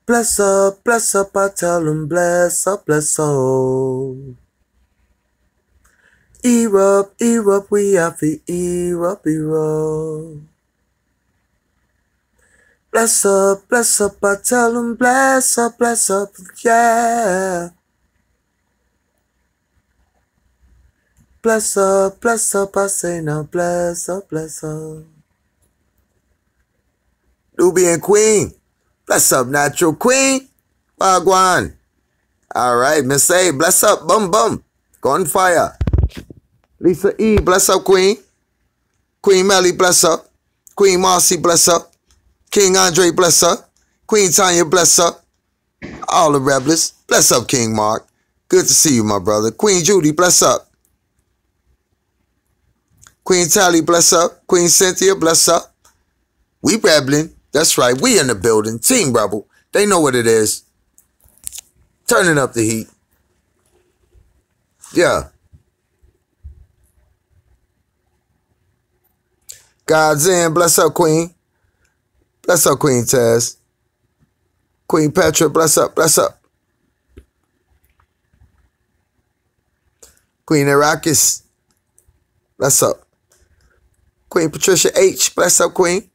bless up, I tell them bless up, erupt, we have to erupt. Bless up, I tell them bless up, yeah. Bless up, I say now bless up. Nubian Queen, bless up, Natural Queen, Wagwan. All right, Miss A, bless up, bum, gunfire. Lisa E, bless up, Queen. Queen Melly, bless up. Queen Marcy, bless up. King Andre, bless up. Queen Tanya, bless up. All the rebels, bless up, King Mark. Good to see you, my brother. Queen Judy, bless up. Queen Tally, bless up. Queen Cynthia, bless up. We rebelling. That's right. We in the building. Team Rebel. They know what it is. Turning up the heat. Yeah. God's in. Bless up, Queen. Bless up, Queen Taz. Queen Petra, bless up. Queen Arrakis, bless up. Queen Patricia H, bless up, Queen.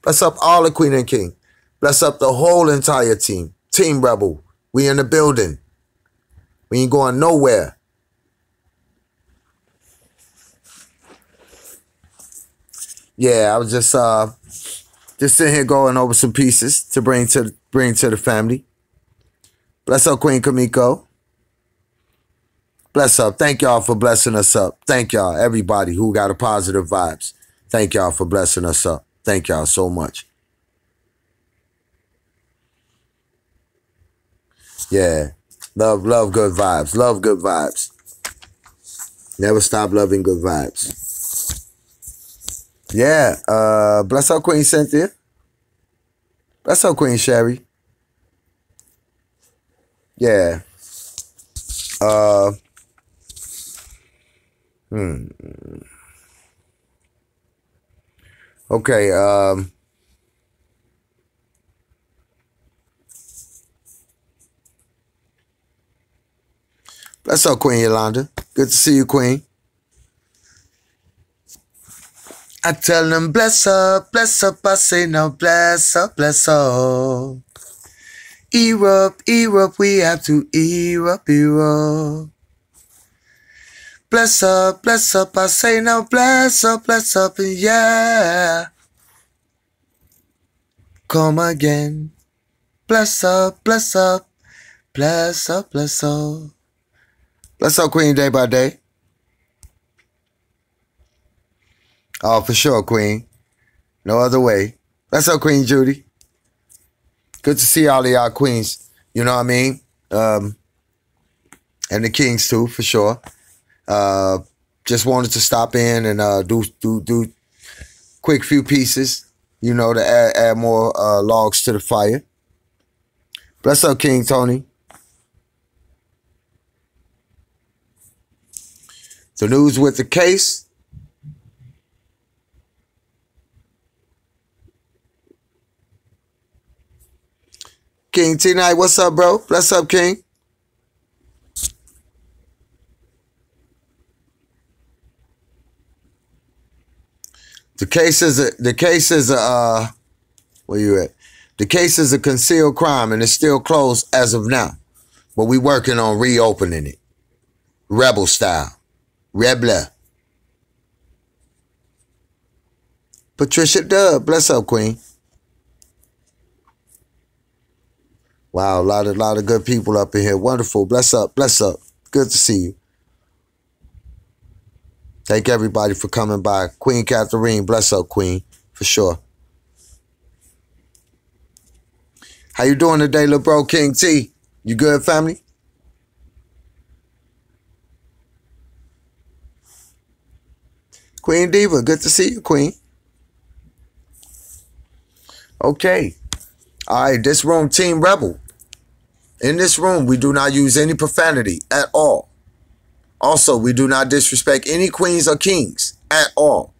Bless up all the Queen and King. Bless up the whole entire team. Team Rebel. We in the building. We ain't going nowhere. Yeah, I was just sitting here going over some pieces to bring to the family. Bless up, Queen Kamiko. Bless up. Thank y'all for blessing us up. Thank y'all, everybody who got a positive vibes. Thank y'all for blessing us up. Thank y'all so much. Yeah. Love good vibes. Love good vibes. Never stop loving good vibes. Yeah. Bless up, Queen Cynthia. Bless up, Queen Sherry. Yeah. Okay, bless up, Queen Yolanda. Good to see you, Queen. I tell them bless up, I say now bless up. Erupt, we have to erupt. Bless up, I say now bless up, and yeah. Come again. Bless up. Bless up, Queen, day by day. Oh, for sure, Queen. No other way. Bless up, Queen Judy. Good to see all of y'all queens. You know what I mean? And the kings too, for sure. Just wanted to stop in and do quick few pieces, you know, to add more logs to the fire. Bless up, King Tony. The news with the case. King T-Night, what's up, bro? Bless up, King. The case is where you at? The case is a concealed crime and it's still closed as of now. But we working on reopening it. Rebel style. Rebler. Patricia Dub, bless up, Queen. Wow, a lot of good people up in here. Wonderful. Bless up. Good to see you. Thank everybody for coming by. Queen Catherine, bless up, Queen, for sure. How you doing today, little bro, King T? You good, family? Queen Diva, good to see you, Queen. Okay. All right, this room, Team Rebel. In this room, we do not use any profanity at all. Also, we do not disrespect any queens or kings at all.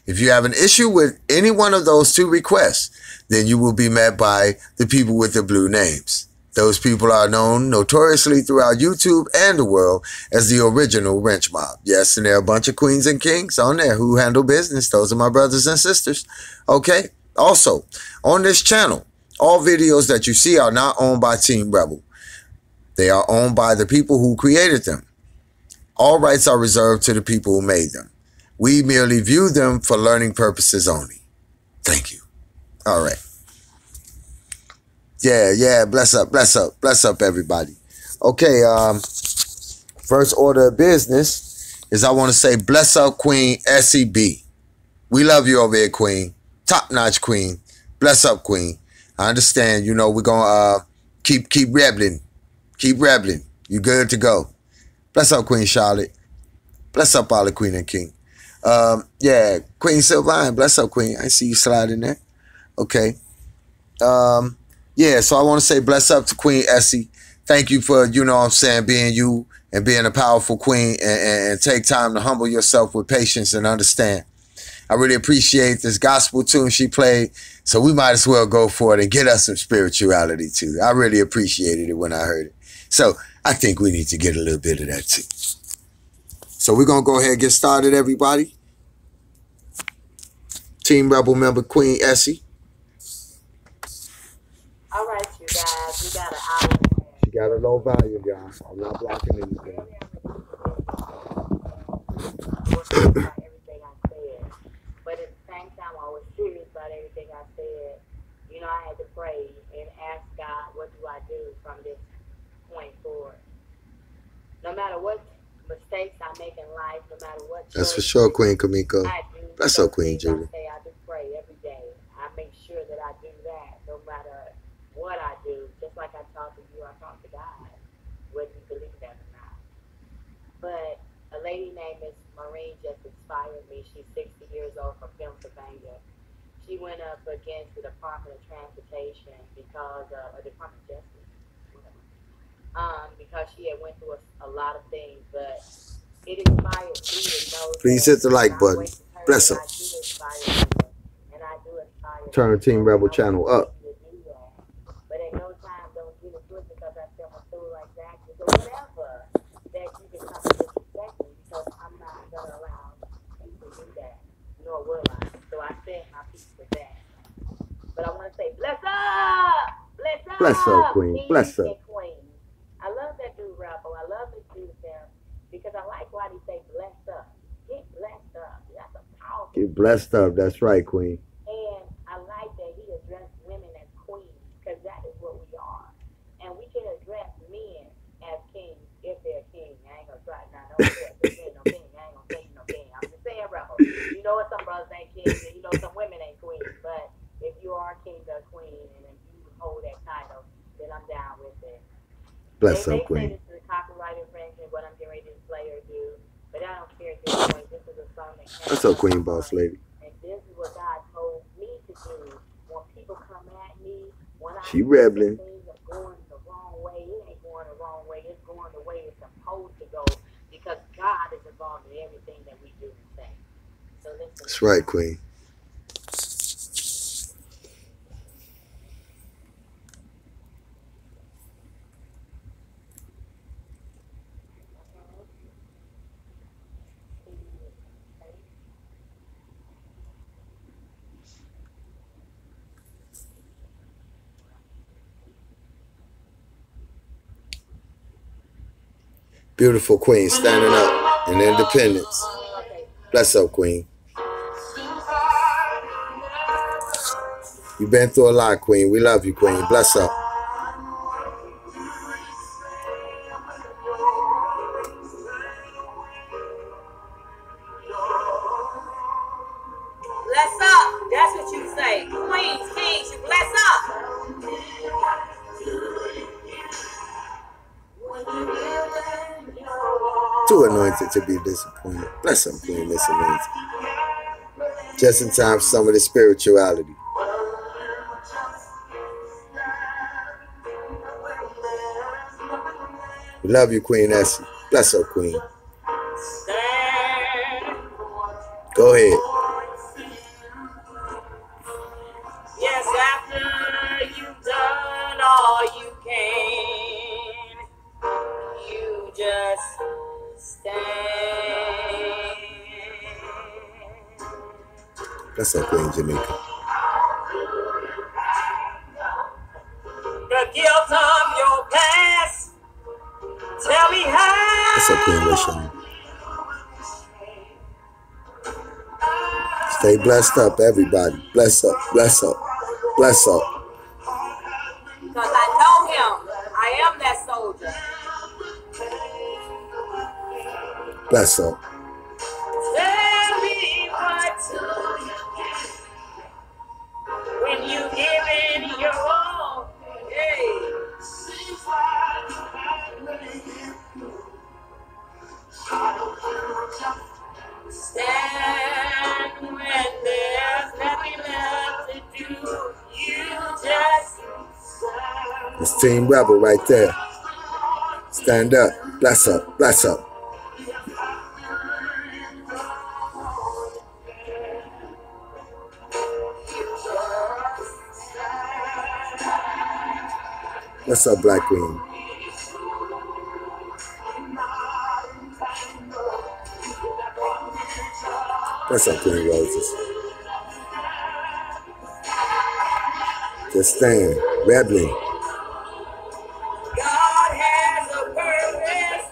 If you have an issue with any one of those two requests, then you will be met by the people with the blue names. Those people are known notoriously throughout YouTube and the world as the original wrench mob. Yes, and there are a bunch of queens and kings on there who handle business. Those are my brothers and sisters. Okay. Also, on this channel, all videos that you see are not owned by Team Rebel. They are owned by the people who created them. All rights are reserved to the people who made them. We merely view them for learning purposes only. Thank you. All right. Yeah, bless up, everybody. Okay, first order of business is I want to say bless up Queen SEB. We love you over here, Queen. Top-notch Queen. Bless up, Queen. I understand, you know, we're going to keep rebelling. Keep rebelling. You good to go. Bless up, Queen Charlotte. Bless up all the Queen and King. Yeah, Queen Sylvine. Bless up, Queen. I see you sliding there. Okay. Yeah, so I want to say bless up to Queen Essie. Thank you for, you know what I'm saying, being you and being a powerful queen and take time to humble yourself with patience and understand. I really appreciate this gospel tune she played, so we might as well go for it and get us some spirituality too. I really appreciated it when I heard it. So I think we need to get a little bit of that too. So we're going to go ahead and get started, everybody. Team Rebel member Queen Essie. All right, you guys, we got an hour. She got a low volume, y'all. I'm not blocking anything. Everything I said, but at the same time, I was serious about everything I said. You know, I had to pray and ask God, what do I do from this point forward? No matter what mistakes I make in life, no matter what. That's for sure, Queen Kamiko. That's so, Queen Julie. I do pray every day. I make sure that I do that, no matter what I do. Just like I talk to you, I talk to God, whether you believe that or not. But a lady named Miss Maureen just inspired me. She's 60 years old from Pennsylvania. She went up against the Department of Transportation because of Department of Justice, because she had went through a lot of things. But it inspired me to know. Please hit the like button. Bless up. And I do inspire. Turn Team Rebel channel up. But at no time don't get it good because I feel my soul like that. So whatever that you can come and disrespect me, because I'm not going to allow people to do that, nor will I. So I said my piece with that. But I want to say, bless up! Bless up! Bless up, Queen. Kings Bless up. and queens. I love that dude, Rebel. I love this dude, Sam, because I like why he say bless up. Get blessed up. That's a powerful. Get blessed up. That's right, Queen. And I like that he addressed women as queens, because that is what we are. And we can address men as kings if they're kings. I ain't gonna try now. Don't say no king. I ain't gonna say no king. I'm just saying, Rebel. You know what, some brothers ain't kings, and you know some women ain't queens. But if you are a king or queen, and if you hold that title, then I'm down with it. Bless They up, Queen. say this is a copyright infringement, what I'm getting ready to play or do. But I don't care at this point. This is a song that came. What's up, Queen Boss Lady? And this is what God told me to do. When people come at me, when She rebelling. things are going the wrong way, it ain't going the wrong way. It's going the way it's supposed to go, because God is involved in everything that we do and say. So listen. That's right, Queen. Beautiful Queen standing up in independence. Bless up, Queen. You've been through a lot, Queen. We love you, Queen. Bless up. Bless up. That's what you say. Queens, kings, you bless up. Too anointed to be disappointed. Bless up, Queen. Miss Anointed. Just in time for some of the spirituality. We love you, Queen Essie. Bless up, Queen. Go ahead. Yes, That's up, Queen Jamaica. The guilt of your past. Tell me how. That's up, Queen Rishon. Stay blessed up, everybody. Bless up, bless up, bless up. Because I know him. I am that soldier. Bless up. Tell me what when you give in your all. Hey. Stand when there's nothing left to do. You just It's Team Rebel right there. Stand up. Bless up. Bless up. What's up, Black Queen? What's up, Queen Roses? Just stand. Rebelling. God has a purpose.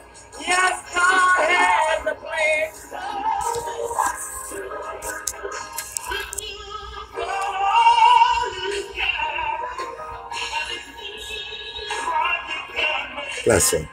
Yes, God has a plan. Bless him.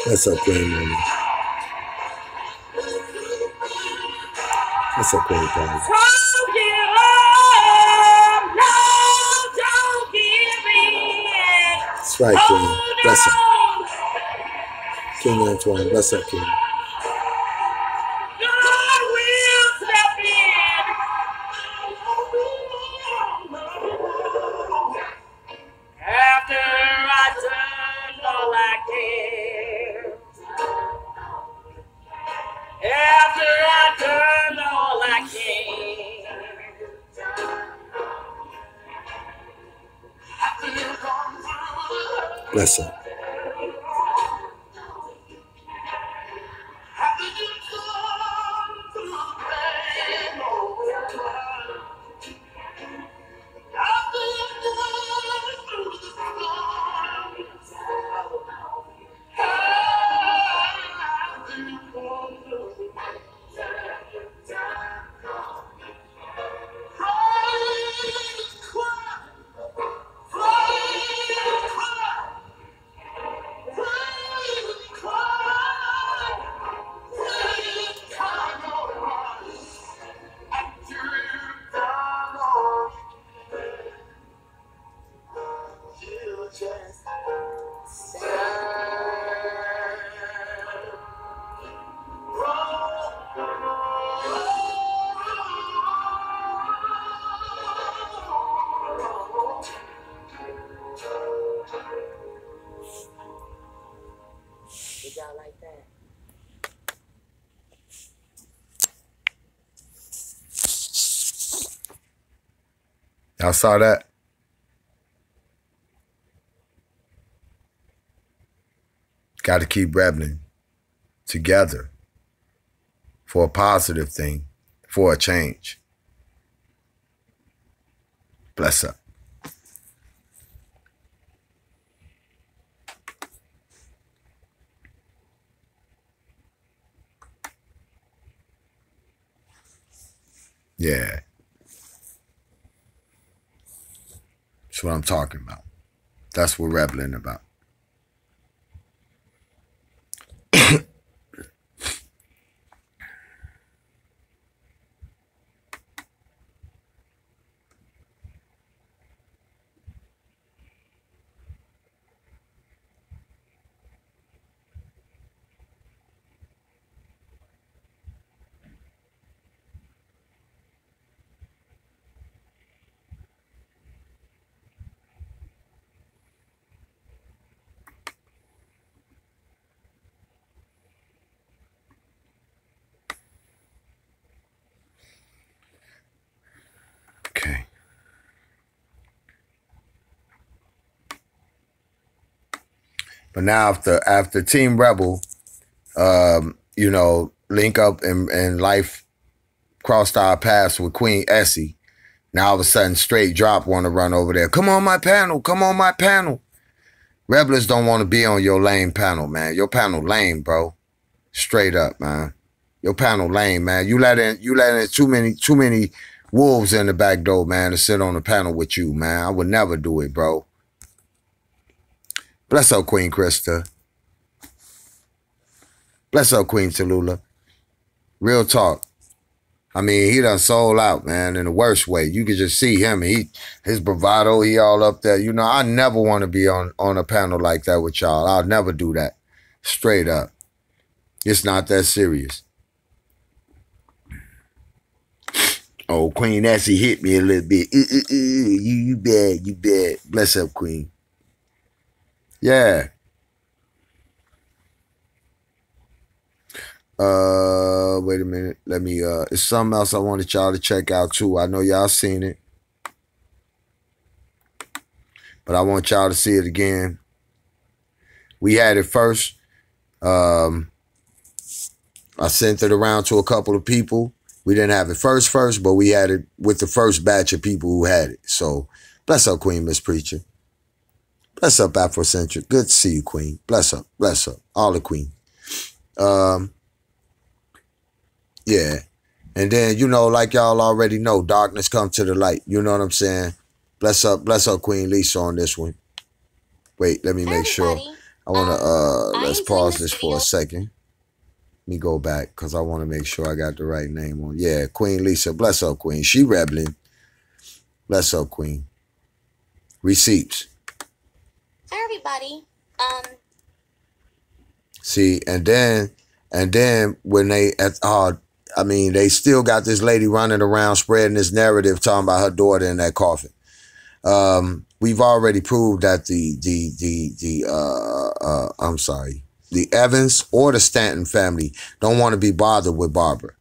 What's up, Queen Mooney? What's up, Queen Polly? That's right, Queen. Bless him. King Antoine. Bless up, King. God will step in. After I done all I can. After I done all I can. Bless him. Did y'all like that? Y'all saw that? Got to keep rebelling together for a positive thing, for a change. Bless up. Yeah. That's what I'm talking about. That's what we're rebelling about. But now after Team Rebel, you know, link up and life crossed our paths with Queen Essie. Now all of a sudden, straight drop want to run over there. Come on my panel. Come on my panel. Rebels don't want to be on your lame panel, man. Your panel lame, bro. Straight up, man. Your panel lame, man. You let in too many wolves in the back door, man, to sit on the panel with you, man. I would never do it, bro. Bless up, Queen Krista. Bless up, Queen Tallulah. Real talk. I mean, he done sold out, man, in the worst way. You could just see him. His bravado, he all up there. You know, I never want to be on a panel like that with y'all. I'll never do that. Straight up. It's not that serious. Oh, Queen Essie hit me a little bit. You bad, you bad. Bless up, Queen. Yeah. Wait a minute. Let me, it's something else I wanted y'all to check out too. I know y'all seen it, but I want y'all to see it again. We had it first. I sent it around to a couple of people. We didn't have it first, but we had it with the first batch of people who had it. So, bless up, Queen Miss Preacher. Bless up, Afrocentric. Good to see you, Queen. Bless up, all the Queen. Yeah. And then, you know, like y'all already know, darkness come to the light. You know what I'm saying? Bless up, Queen Lisa on this one. Wait, let me make sure. I want to, let's pause this for a second. Let me go back because I want to make sure I got the right name on. Yeah, Queen Lisa. Bless up, Queen. She rebelling. Bless up, Queen. Receipts. Hi, everybody. See, and then when they, I mean, they still got this lady running around spreading this narrative talking about her daughter in that coffin. We've already proved that the Evans or the Stanton family don't want to be bothered with Barbara.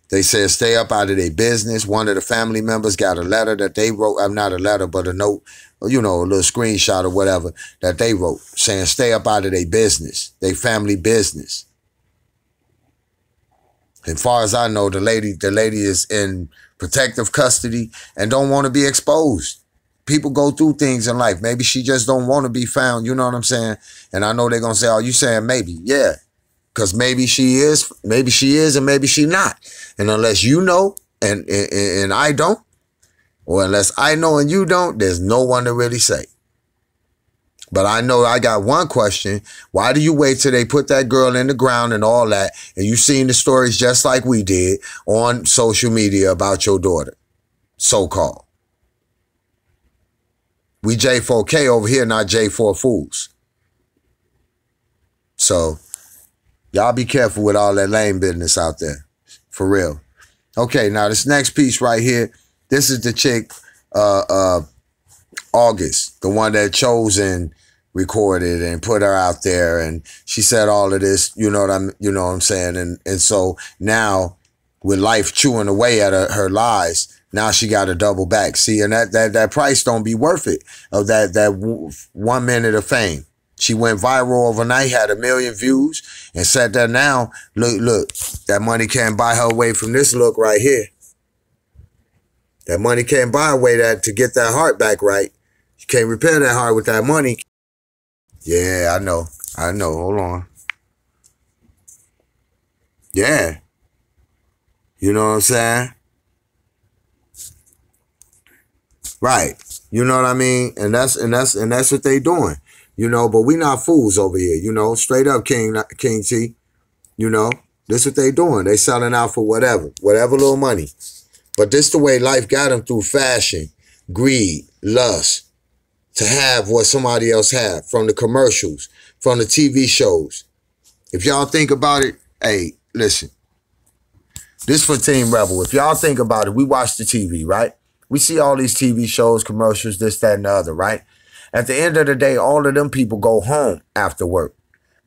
They said stay up out of their business. One of the family members got a letter that they wrote. Not a letter, but a note, you know, a little screenshot or whatever that they wrote saying stay up out of their business, their family business. As far as I know, the lady is in protective custody and don't want to be exposed. People go through things in life. Maybe she just don't want to be found. You know what I'm saying? And I know they're going to say, oh, you saying maybe? Yeah. Because maybe she is, and maybe she not. And unless you know and I don't, or unless I know and you don't, there's no one to really say. But I know I got one question. Why do you wait till they put that girl in the ground and all that, and you seen the stories just like we did on social media about your daughter, so-called? We J4k over here, not J4 fools. So, y'all be careful with all that lame business out there. For real. Okay, now this next piece right here, this is the chick, August, the one that Chosen recorded and put her out there, and she said all of this, you know what I'm saying? And so now with life chewing away at her lies, now she got to double back. See, and that price don't be worth it of that 1 minute of fame. She went viral overnight, had 1 million views, and said that now, look, that money can't buy her away from this look right here. That money can't buy away to get that heart back right. You can't repair that heart with that money. Yeah, I know. Hold on. Yeah. You know what I'm saying? Right. You know what I mean? And that's what they doing. You know, but we not fools over here, you know, straight up King T. You know, this what they doing. They selling out for whatever little money. But this the way life got them through fashion, greed, lust, to have what somebody else had, from the commercials, from the TV shows. If y'all think about it, hey, listen. This for Team Rebel. If y'all think about it, we watch the TV, right? We see all these TV shows, commercials, this, that, and the other, right? At the end of the day, all of them people go home after work.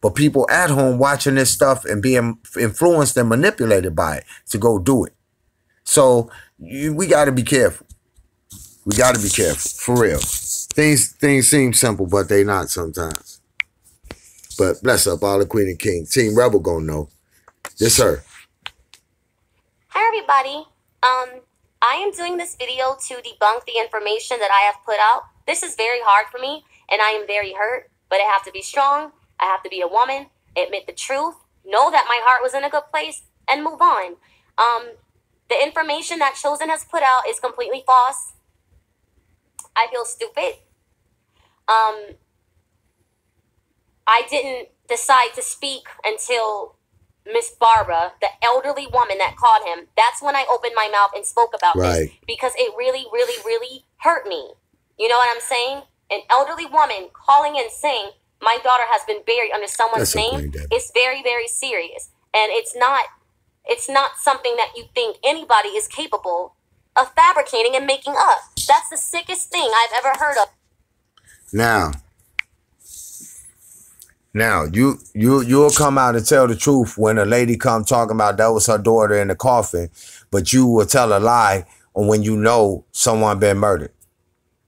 But people at home watching this stuff and being influenced and manipulated by it to go do it. So we got to be careful. We got to be careful, for real. Things seem simple, but they not sometimes. But bless up all the Queen and King. Team Rebel gonna know. Yes, sir. Hi, everybody. I am doing this video to debunk the information that I have put out. This is very hard for me, and I am very hurt, but I have to be strong. I have to be a woman, admit the truth, know that my heart was in a good place, and move on. The information that Chosen has put out is completely false. I feel stupid. I didn't decide to speak until Miss Barbara, the elderly woman that called him, that's when I opened my mouth and spoke about this, because it really, really, really hurt me. You know what I'm saying? An elderly woman calling and saying, my daughter has been buried under someone's name. It's very, very serious. And it's not something that you think anybody is capable of fabricating and making up. That's the sickest thing I've ever heard of. Now, you'll come out and tell the truth when a lady come talking about that was her daughter in the coffin, but you will tell a lie when you know someone been murdered.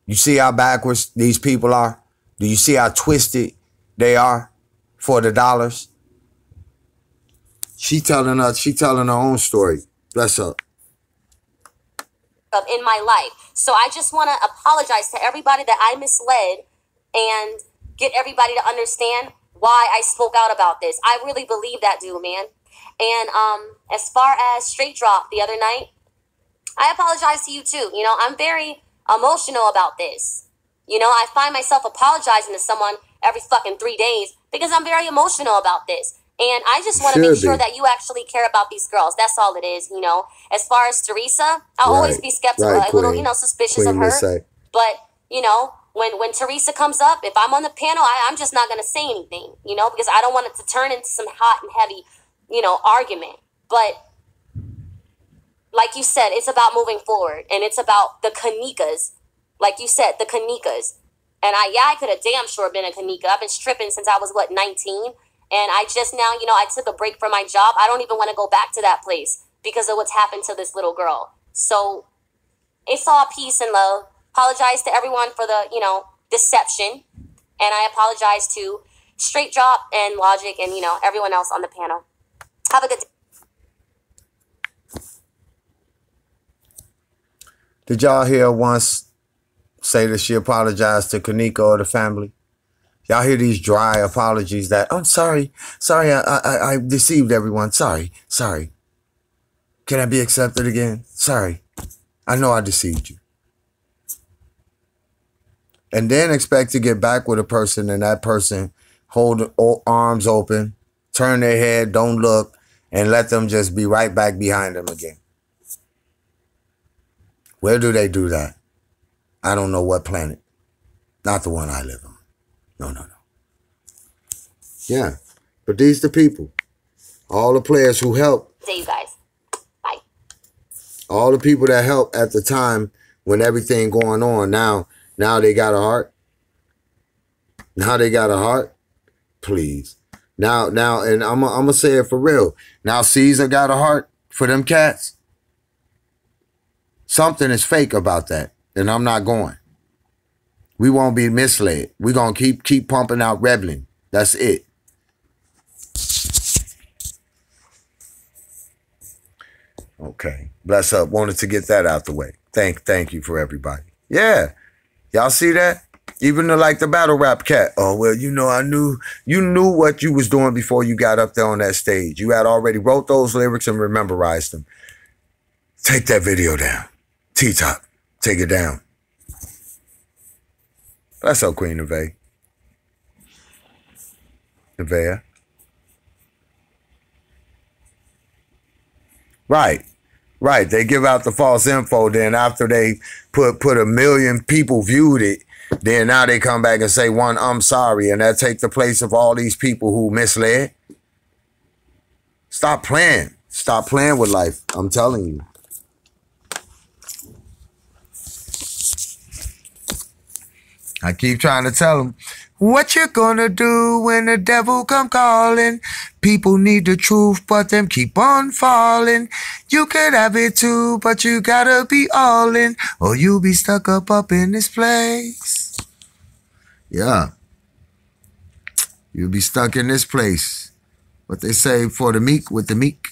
You see how backwards these people are? Do you see how twisted they are for the dollars? She telling her own story. Bless her. In my life. So I just want to apologize to everybody that I misled and get everybody to understand why I spoke out about this. I really believe that, dude, man. And as far as Straight Drop the other night, I apologize to you too. You know, I'm very emotional about this. You know, I find myself apologizing to someone every fucking 3 days because I'm very emotional about this. And I just want to make sure that you actually care about these girls. That's all it is, you know. As far as Teresa, I'll always be skeptical, a little, you know, suspicious of her. But, you know, when Teresa comes up, if I'm on the panel, I'm just not going to say anything, you know, because I don't want it to turn into some hot and heavy, you know, argument. But like you said, it's about moving forward, and it's about the Kanikas. Like you said, the Kanikas. And I could have damn sure been a Kanika. I've been stripping since I was, 19? And I just now, you know, I took a break from my job. I don't even want to go back to that place because of what's happened to this little girl. So it's all peace and love. Apologize to everyone for the, you know, deception. And I apologize to Straight Drop and Logic and, you know, everyone else on the panel. Have a good day. Did y'all hear once say that she apologized to Kanika or the family? Y'all hear these dry apologies that, I'm sorry, I deceived everyone. Sorry. Can I be accepted again? Sorry. I know I deceived you. And then expect to get back with a person and that person hold arms open, turn their head, don't look, and let them just be right back behind them again. Where do they do that? I don't know what planet. Not the one I live on. No. Yeah, but these the people. All the players who helped. See you guys. Bye. All the people that helped at the time when everything going on. Now they got a heart. Now they got a heart. Please. Now, and I'm gonna say it for real. Now Caesar got a heart for them cats. Something is fake about that, and I'm not going. We won't be misled. We're going to keep pumping out rebelling. That's it. Okay. Bless up. Wanted to get that out the way. Thank you for everybody. Yeah. Y'all see that? Even the battle rap cat. Oh, well, you know, you knew what you was doing before you got up there on that stage. You had already wrote those lyrics and memorized them. Take that video down. T-Top. Take it down. That's our Queen Nevaeh. Nevaeh. Right. They give out the false info. Then after they put 1 million people viewed it, then now they come back and say I'm sorry. And that take the place of all these people who misled. Stop playing. Stop playing with life. I'm telling you. I keep trying to tell them, what you gonna do when the devil come calling? People need the truth, but them keep on falling. You could have it too, but you gotta be all in, or you'll be stuck up in this place. Yeah. You'll be stuck in this place. What they say, for the meek with the meek.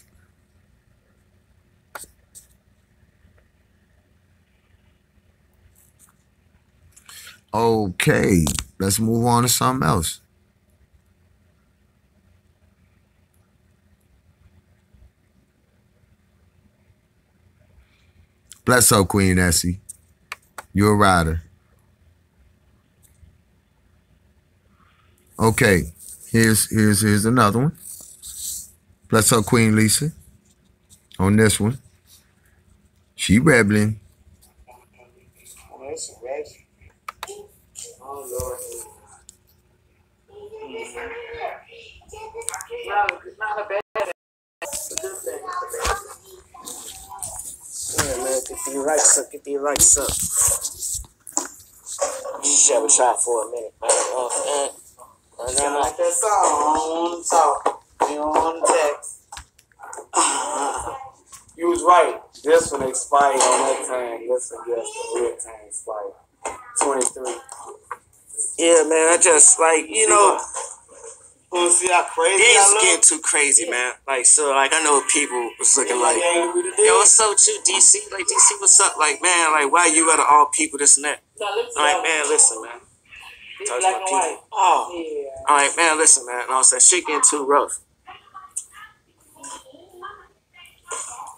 Okay, let's move on to something else. Bless up, Queen Essie. You're a rider. Okay, here's another one. Bless up, Queen Lisa. On this one, she rebelling. Oh, Lord. It's not a bad thing. It's a good thing. Yeah, man, get these rights up, get these rights up. Shit, we try for a minute, man. Sound like that song. I don't want to talk. You don't want to text. You was right. This one expired on that time. This one, yes, the real time expired. 23. Yeah, man, I just, like, you know, Want to see how crazy these I look? getting too crazy, man. Like, so, like, I know people was looking like, yo, what's up with you, DC? Like, DC, what's up? Like, man, like, why you out of all people, this and that? I'm like, man, listen, man. Talk to my people. Oh. Yeah. I'm like, man, listen, man. And I was saying, shit getting too rough.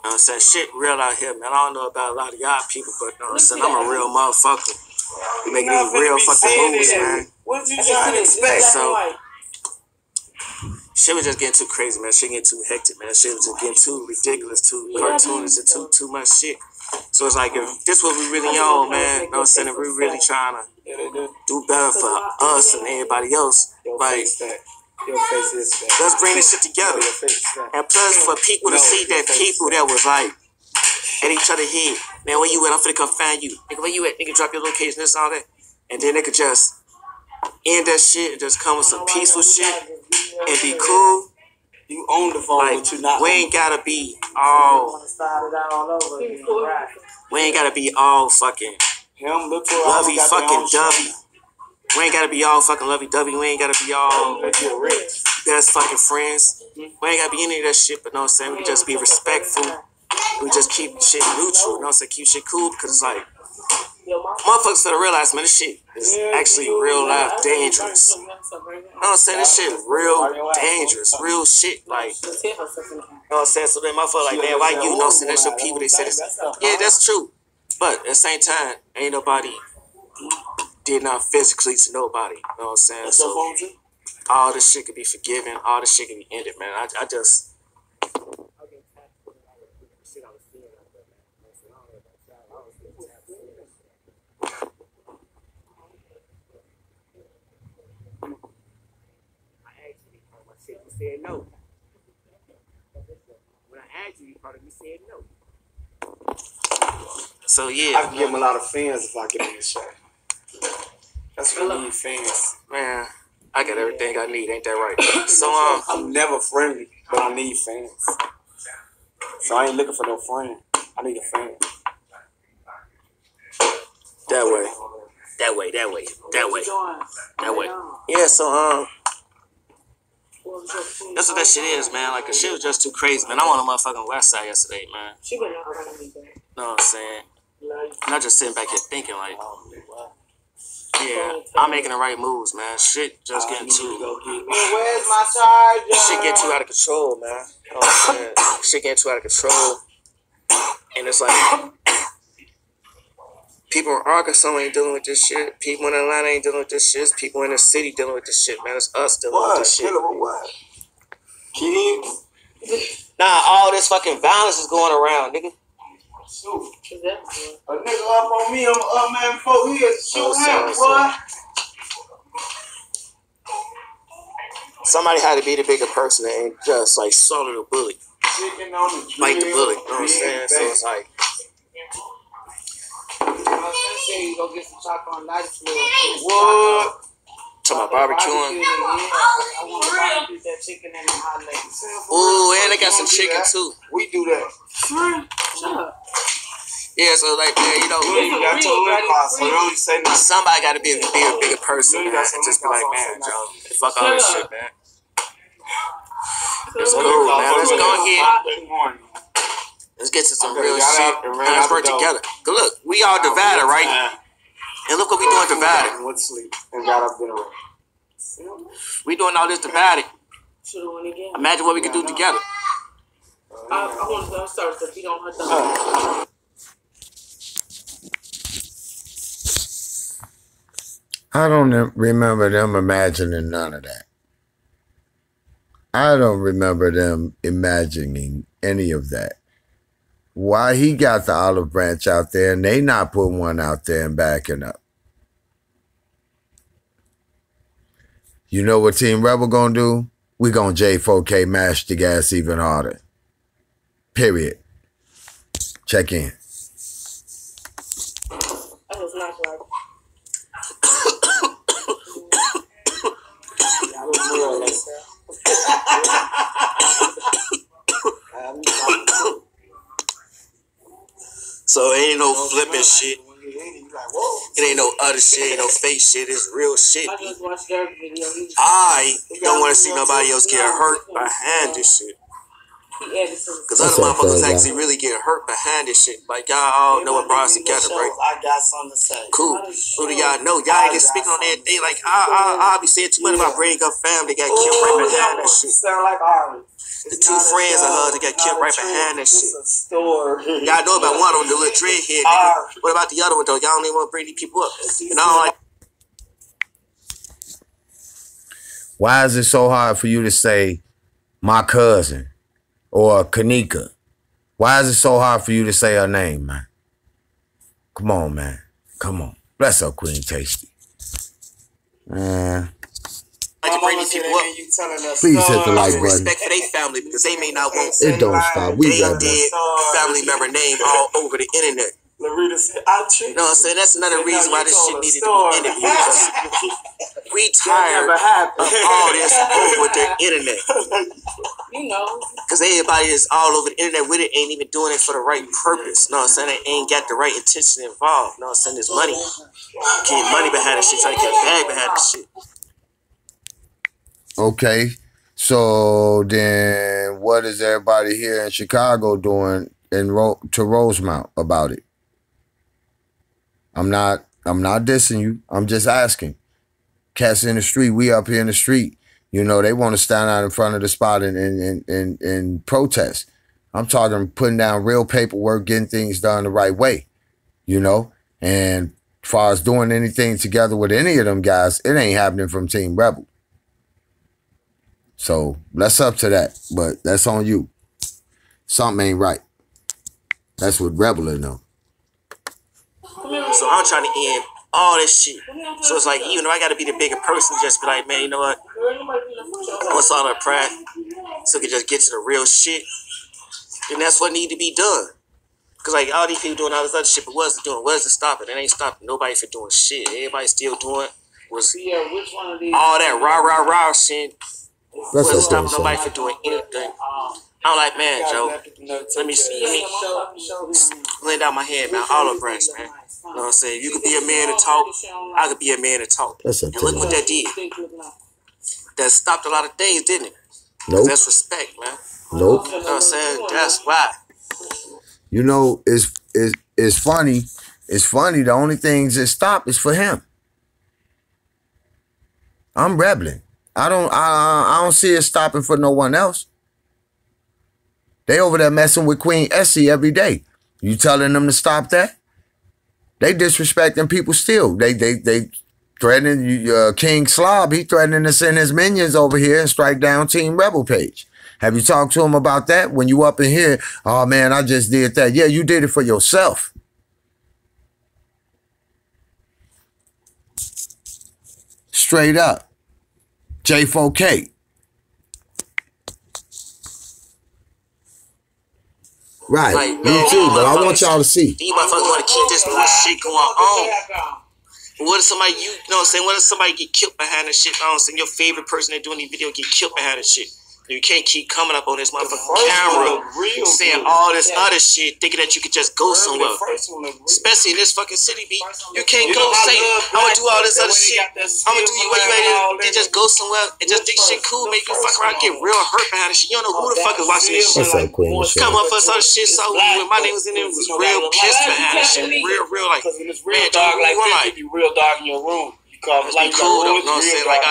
You know what I'm saying? Shit real out here, man. I don't know about a lot of y'all people, but you know what I'm saying? I'm a real motherfucker. We making these real fucking moves, man. What you trying to expect? So, shit was just getting too crazy, man. Shit getting too hectic, man. Shit was just getting too ridiculous, too cartoonish, and too much shit. So it's like, if this what we really on, man, you know what I'm saying? If we really trying to do better for us and everybody else, like, let's bring this shit together. And plus, for people to see that people that was like at each other head, man, where you at? I'm finna come find you. Nigga, where you at? Nigga, drop your location, this, all that. And then they could just end that shit and just come with some peaceful shit and be cool. You own the phone, Like, but you not. we ain't gotta be all. We ain't gotta be all fucking lovey fucking dovey. We ain't gotta be all fucking lovey dovey. We ain't gotta be all best fucking friends. We ain't gotta be any of that shit. But know what I'm saying? We just be respectful. We just keep shit neutral. You know what I'm saying? Keep shit cool, because it's like, motherfuckers gotta realize, man, this shit is actually real life dangerous. You know what I'm saying? This shit real dangerous. Real shit. Like, you know what I'm saying? So then motherfucker like, man, why you know what I'm saying? That's your people. They say this. Yeah, that's true. But at the same time, ain't nobody did not physically to nobody. You know what I'm saying? So all this shit could be forgiven. All this shit could be ended, man. I just... Said no. When I asked you, part of me said no. So yeah, I can give him a lot of fans if I get in this shot. That's what I need, fans. man, I got everything I need. Ain't that right? So I'm never friendly, but I need fans. So I ain't looking for no friend. I need a fan. that way. Yeah. So that's what that shit is, man. Like, the shit was just too crazy, man. I'm on the motherfucking west side yesterday, man. You know what I'm saying? And I just sitting back here thinking, like, yeah, I'm making the right moves, man. Shit just getting too... Where's my charger? Shit getting too out of control, man. You know what I'm saying? Shit getting too out of control. And it's like, people in Arkansas ain't dealing with this shit. People in Atlanta ain't dealing with this shit. It's people in the city dealing with this shit, man. It's us dealing with this shit. What? Kids? Nah, all this fucking violence is going around, nigga. Shoot. A nigga up on me, I'm an man before he had to shoot him, boy. Somebody had to be the bigger person and just like swallow the bullet. Bite the bullet, you know what I'm saying? So it's like, You go get some chocolate on night floor. What? to my barbecuing. I want to barbecue that chicken and the hot legs. Ooh, and they got some chicken too. We do that. Yeah, so like, man, you know, somebody got to be a bigger person, man, and just be like, man, Joe, fuck all this shit, man. Let's go, man. Let's go ahead. Let's get to some real shit. And let's work together. Cause look, we all divided, right? And look what we doing divided. Went to sleep and got up dinner. We doing all this divided. Imagine what we could do together. I want to start to beat on her thumb. I don't remember them imagining none of that. I don't remember them imagining any of that. Why he got the olive branch out there and they not putting one out there and backing up? You know what Team Rebel gonna do? We gonna J4k mash the gas even harder. Period. Check in. That was not right. So it ain't no flipping shit. It ain't no other shit, ain't no fake shit. It's real shit. I just watched their video. I don't want to see nobody else get hurt behind this shit. Because other motherfuckers actually really get hurt behind this shit. Like, y'all all know what brought us together, right? I got something to say. Cool. Who do y'all know? Y'all ain't just speaking on that day. Like, I'll be saying too much about bringing up family got killed right behind that shit. Sound like Ari. The two friends of hers that got killed right behind that shit. Story. Y'all know about one of them, the little dreadhead nigga. What about the other one, though? Y'all don't even want to bring these people up. And all like. Why is it so hard for you to say my cousin or Kanika? Why is it so hard for you to say her name, man? Come on, man. Come on. Bless up, Queen Tasty. Man. To bring these people up. Please hit the like button. Respect for their family because they may not want It don't stop. We they got dead family member name all over the internet. Larita said, I treat you know what I'm saying? That's another reason why this shit needed to be interviewed. We tired of all this over the internet. You know. Because everybody is all over the internet with it ain't even doing it for the right purpose. You know what I'm saying? They ain't got the right intention involved. You know what I'm saying? There's money. Getting money behind this shit, trying to get a bag behind this shit. Okay, so then what is everybody here in Chicago doing to Rosemount about it? I'm not dissing you. I'm just asking. Cats in the street, we up here in the street. You know, they want to stand out in front of the spot and protest. I'm talking putting down real paperwork, getting things done the right way, you know? And as far as doing anything together with any of them guys, it ain't happening from Team Rebel. So let's up to that, but that's on you. Something ain't right. That's what Rebel know. So I'm trying to end all this shit. So it's like, even though I got to be the bigger person, just be like, man, you know what? What's all that pride? So we can just get to the real shit. And that's what need to be done. Because like all these people doing all this other shit, but what's it doing? What's it stopping? It ain't stopping nobody for doing shit. Everybody still doing was all that rah shit. Wasn't stopping nobody for doing anything. I'm like, man, Joe, let me lay down my head, man. Olive branch, man. You know what I'm saying? You could be a man to talk. I could be a man to talk. And look what that did. That stopped a lot of things, didn't it? Nope. That's respect, man. Nope. You know what I'm saying? That's why. You know, it's funny. It's funny. The only things that stop is for him. I'm rebelling. I don't see it stopping for no one else. They over there messing with Queen Essie every day. You telling them to stop that? They disrespecting people still. They threatening King Slob. He threatening to send his minions over here and strike down Team Rebel page. Have you talked to him about that? When you up in here, oh man, I just did that. Yeah, you did it for yourself. Straight up. J4k. Right, like, me too, but I want y'all to see. These motherfuckers want to keep this shit going on. But what if somebody, you know what I'm saying, what if somebody get killed behind the shit? I don't know, your favorite person that doing these videos get killed behind the shit. You can't keep coming up on this motherfucking camera saying all this other shit, thinking that you could just go somewhere. Especially in this fucking city, B. You can't go say, I'm gonna do all this other shit. I'm gonna do you what you ready to just go somewhere and just think shit cool, make you fuck around, get real hurt behind this shit. You don't know who the fuck is watching this shit. Come up for some other shit, so when my name was in there, was real pissed behind this shit. Real like, man, dark, like it be real dark in your room. It's like cool though, you know what I'm saying? Like,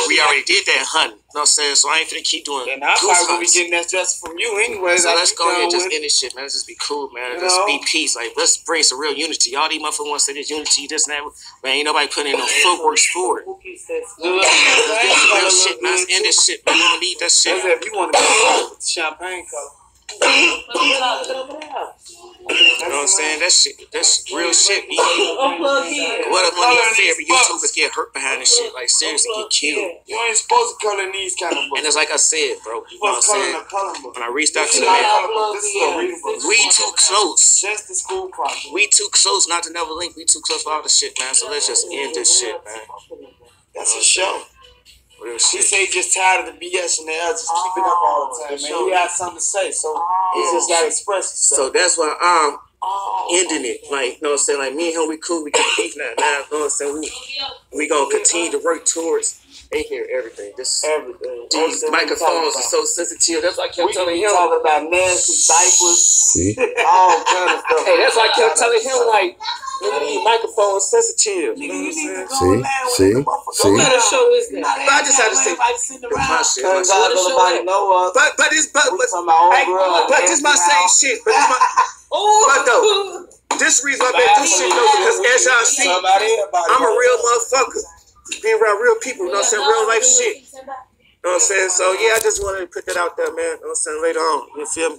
we already did that hunting, you know what I'm saying? So I ain't finna keep doing and I'm probably gonna be getting that dress from you anyway. So let's go ahead and just end this shit, man. Let's just be cool, man. Let's be peace. Like, let's bring some real unity. All these motherfuckers want to say this unity, this and that. Man, ain't nobody putting in no footwork for it. Let's real shit, man. Let's end this shit, man. We don't need that shit. If you want to go with the champagne color. You know what I'm saying? That's real shit, B. What if one of your favorite YouTubers get hurt behind this shit? Like, seriously, get killed. You ain't supposed to color in these kind of books. And it's like I said, bro. You know what I'm saying? When I reached out to the man, we too close. Just the school project. We too close not to never link. We too close for all the shit, man. So let's just end this shit, man. That's a show. Real He shit. say he just tired of the BS and the L, just keep it up all the time, man. He has something to say, so he just got to express himself. So that's why I'm ending it. Like, you know what I'm saying? Like, me and him, we cool. We got beef now. Now, you know what I'm saying? We going to continue to work towards. They hear everything. Everything. These microphones are so sensitive. That's why I kept telling him. We talk about nasty diapers. See? All kind of stuff. Hey, that's why I kept telling him, like, nigga, these microphones sensitive. You know what I'm saying? See? What kind of show is that? But I just had to say, my shit. Turns out nobody know us. But this my same shit. But this my, but though, this reason I've been through shit though, because as y'all see, I'm a real motherfucker. Being around real people, you know what I'm saying? Real life shit. You know what I'm saying? So yeah, I just wanted to put that out there, man. You know what I'm saying? Later on, you feel me?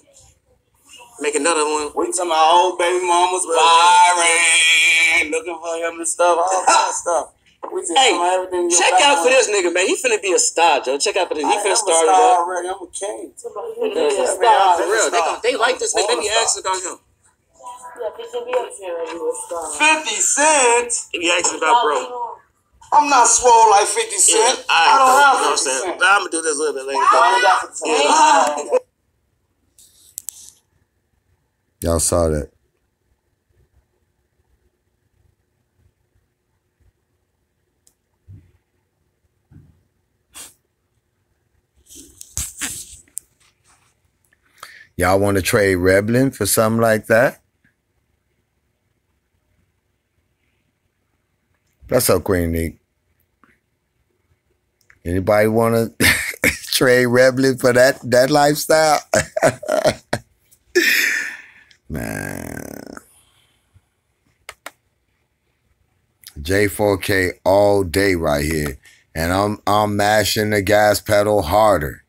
Make another one. We talking about old baby mamas firing, looking for him and stuff, all kind of stuff. We just Hey, everything check out for this nigga, man. He finna be a star, Joe. Check out for this. He finna start it up. already. I'm a king. For real, they like this nigga. They be asking about him. 50 Cent? They be asking about bro. I'm not swole like 50 Cent. Yeah, I don't you know have what I'm 50 saying? Cent. But I'm gonna do this a little bit later. Y'all saw that. Y'all want to trade Reblin for something like that? That's up, Queen Neek. Anybody want to trade Reblin for that lifestyle? Man. J4k all day right here. And I'm mashing the gas pedal harder.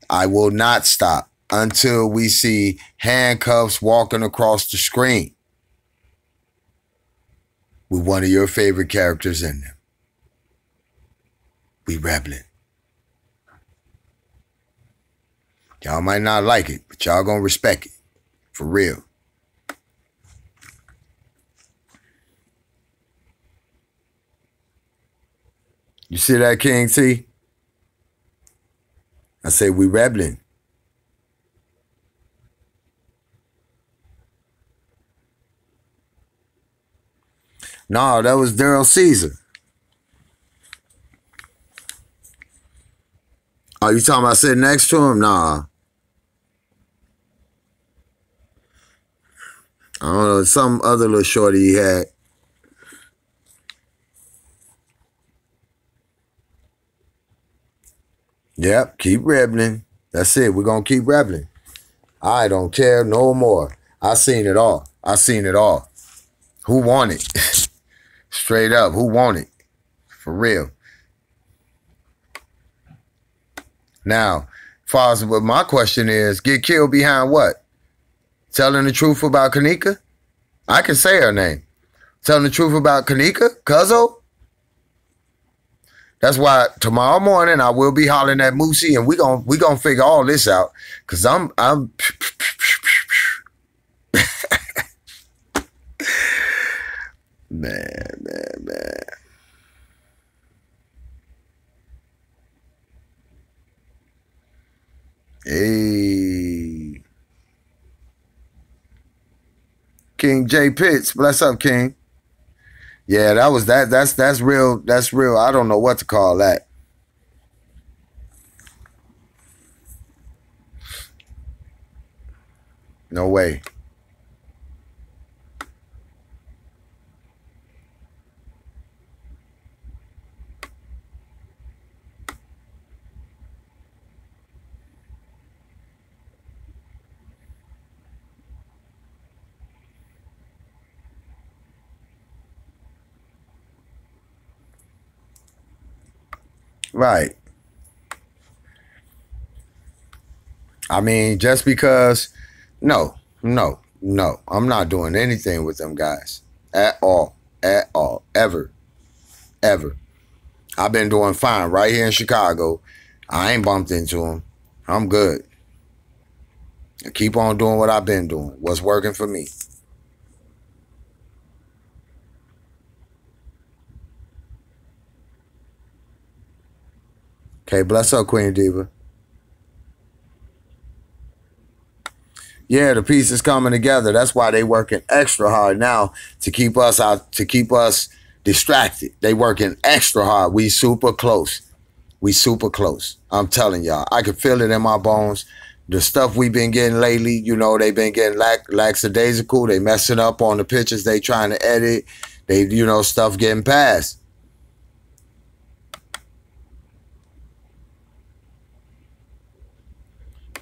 I will not stop until we see handcuffs walking across the screen with one of your favorite characters in them. We rebelling. Y'all might not like it, but y'all gonna respect it. For real. You see that, King T? I say we rebelling. No, that was Daryl Caesar. Oh, you talking about sitting next to him? Nah. I don't know, some other little shorty he had. Yep, keep rebelling. That's it. We're going to keep rebelling. I don't care no more. I seen it all. I seen it all. Who want it? Straight up, who want it? For real. Now, far as what my question is, get killed behind what? Telling the truth about Kanika? I can say her name. Telling the truth about Kanika? Cuzzo? That's why tomorrow morning I will be hollering at Moosey and we gonna figure all this out. Cause I'm man. Hey. King J Pitts. Bless up, King. Yeah, that was that. That's real. That's real. I don't know what to call that. No way. Right. I mean, just because, no. I'm not doing anything with them guys at all, ever. I've been doing fine right here in Chicago. I ain't bumped into them. I'm good. I keep on doing what I've been doing. What's working for me. Okay, bless up, Queen Diva. Yeah, the piece is coming together. That's why they working extra hard now to keep us out, to keep us distracted. They working extra hard. We super close. I'm telling y'all. I can feel it in my bones. The stuff we've been getting lately, you know, they've been getting lackadaisical. They messing up on the pictures they trying to edit. They, you know, stuff getting passed.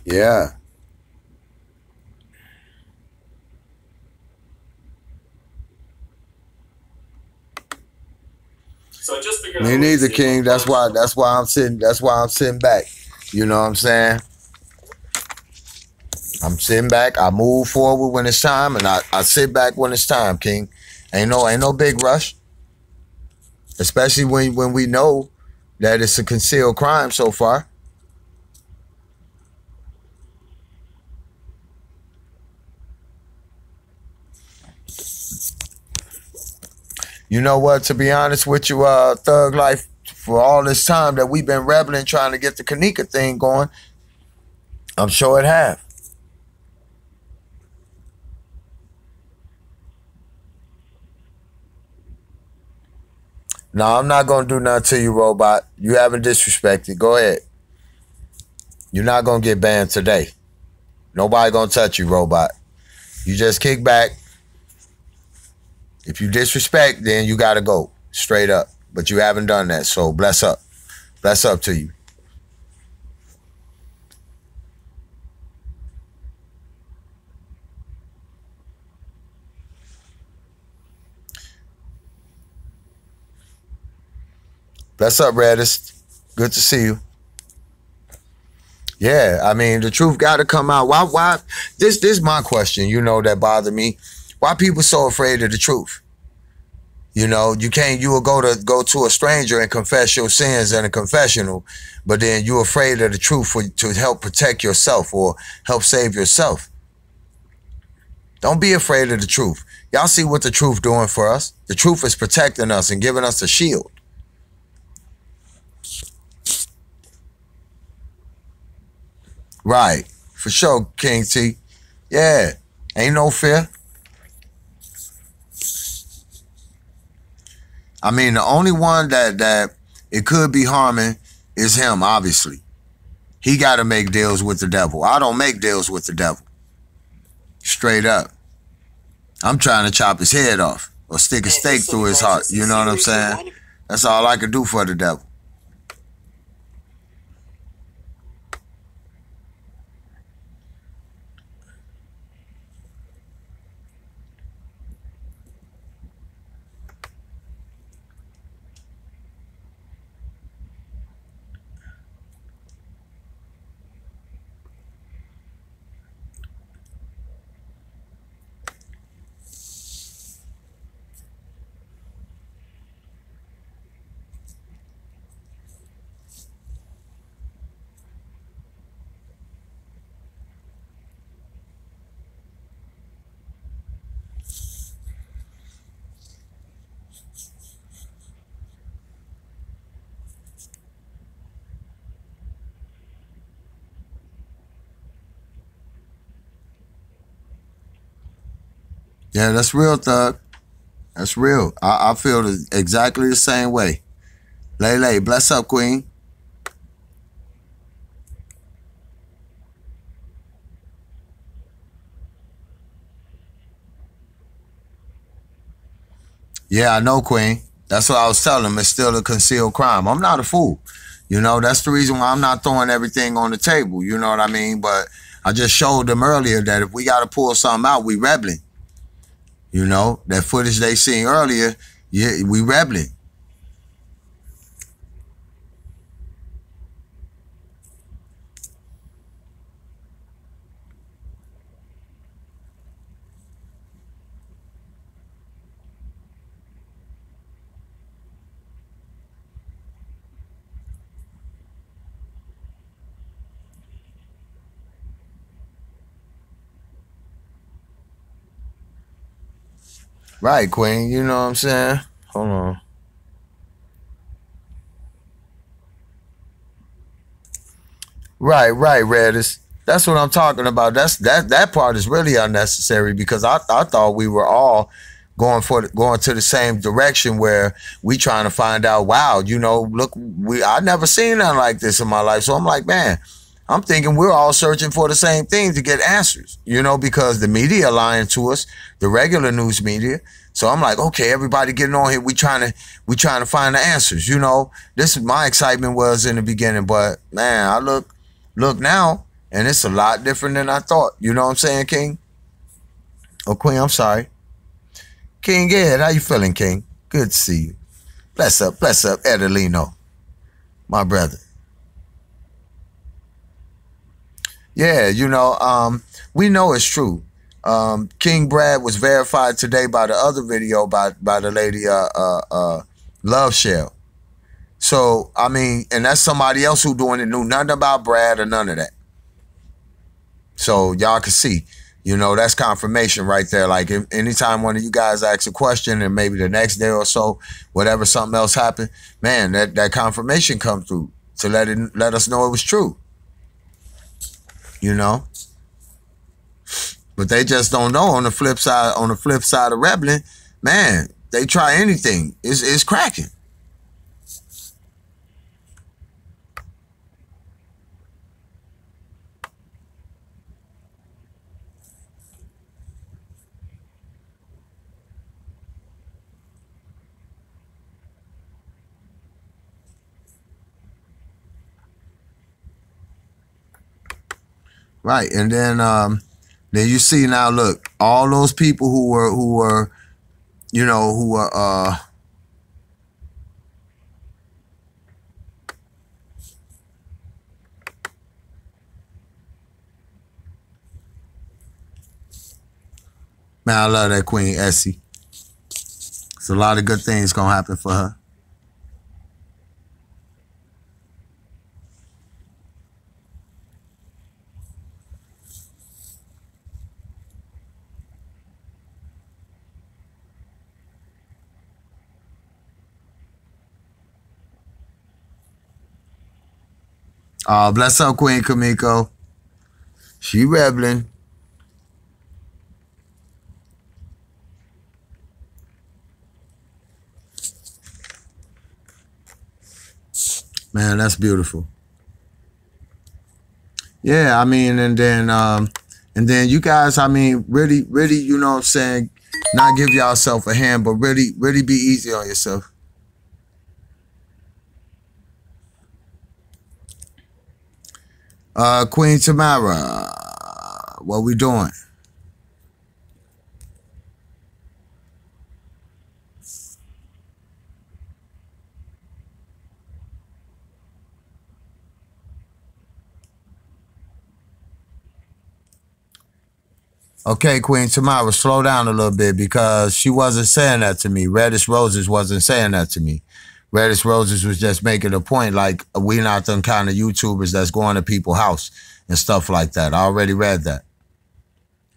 Yeah. So I just figured Me neither, King. That's why I'm sitting back. You know what I'm saying? I'm sitting back. I move forward when it's time, and I sit back when it's time, King. Ain't no big rush. Especially when we know that it's a concealed crime so far. You know what? To be honest with you, Thug Life, for all this time that we've been rebelling trying to get the Kanika thing going, I'm sure it have. No, I'm not going to do nothing to you, Robot. You haven't disrespected. Go ahead. You're not going to get banned today. Nobody going to touch you, Robot. You just kick back. If you disrespect, then you got to go straight up. But you haven't done that, so bless up. Bless up to you. Bless up, Reddist. Good to see you. Yeah, I mean, the truth got to come out. Why? This is my question, you know, that bothered me. Why people so afraid of the truth? You know, you will go to a stranger and confess your sins in a confessional, but then you're afraid of the truth to help protect yourself or help save yourself. Don't be afraid of the truth. Y'all see what the truth doing for us? The truth is protecting us and giving us a shield. Right. For sure, King T. Yeah. Ain't no fear. I mean, the only one that it could be harming is him, obviously. He got to make deals with the devil. I don't make deals with the devil. Straight up. I'm trying to chop his head off or stick a stake through his heart. You know what I'm saying? That's all I could do for the devil. Yeah, that's real, Thug. That's real. I feel exactly the same way. Lele, bless up, Queen. Yeah, I know, Queen. That's what I was telling him. It's still a concealed crime. I'm not a fool. You know, that's the reason why I'm not throwing everything on the table. You know what I mean? But I just showed them earlier that if we got to pull something out, we rebelling. You know, that footage they seen earlier, yeah, we rebelling. Right, Queen. You know what I'm saying? Hold on. Right, Redis. That's what I'm talking about. That part is really unnecessary because I thought we were all going to the same direction where we trying to find out. Wow, you know, look, I never seen nothing like this in my life. So I'm like, man, I'm thinking we're all searching for the same thing to get answers. You know, because the media lying to us, the regular news media. So I'm like, okay, everybody getting on here. We trying to find the answers. You know, this is my excitement was in the beginning, but man, I look now, and it's a lot different than I thought. You know what I'm saying, King? Oh, Queen, I'm sorry. King Ed, how you feeling, King? Good to see you. Bless up, Edelino, my brother. Yeah, you know, we know it's true. King Brad was verified today by the other video by the lady Love Shell. So, I mean, and that's somebody else who doing it, knew nothing about Brad or none of that. So y'all can see, you know, that's confirmation right there. Like anytime one of you guys asks a question and maybe the next day or so, whatever, something else happened, man, that confirmation come through to let us know it was true. You know? But they just don't know on the flip side of rebelling, man, they try anything. It's cracking. Right. And then you see now, look, all those people who were, you know, who were man, I love that Queen Essie. It's a lot of good things gonna happen for her. Bless up, Queen Kamiko. She rebelling. Man, that's beautiful. Yeah, I mean, and then you guys, I mean, really, you know what I'm saying, not give yourself a hand, but really be easy on yourself. Queen Tamara, what we doing? Okay, Queen Tamara, slow down a little bit because she wasn't saying that to me. Reddish Roses wasn't saying that to me. Reddish Roses was just making a point like we not them kind of YouTubers that's going to people's house and stuff like that. I already read that.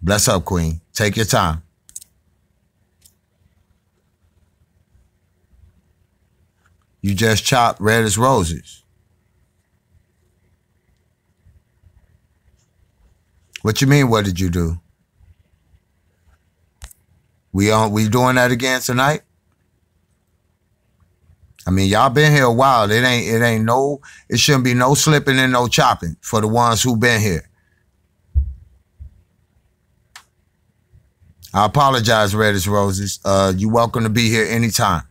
Bless up, Queen. Take your time. You just chopped Reddish Roses. What you mean, what did you do? We doing that again tonight? I mean, y'all been here a while. It shouldn't be no slipping and no chopping for the ones who been here. I apologize, Reddish Roses. You're welcome to be here anytime.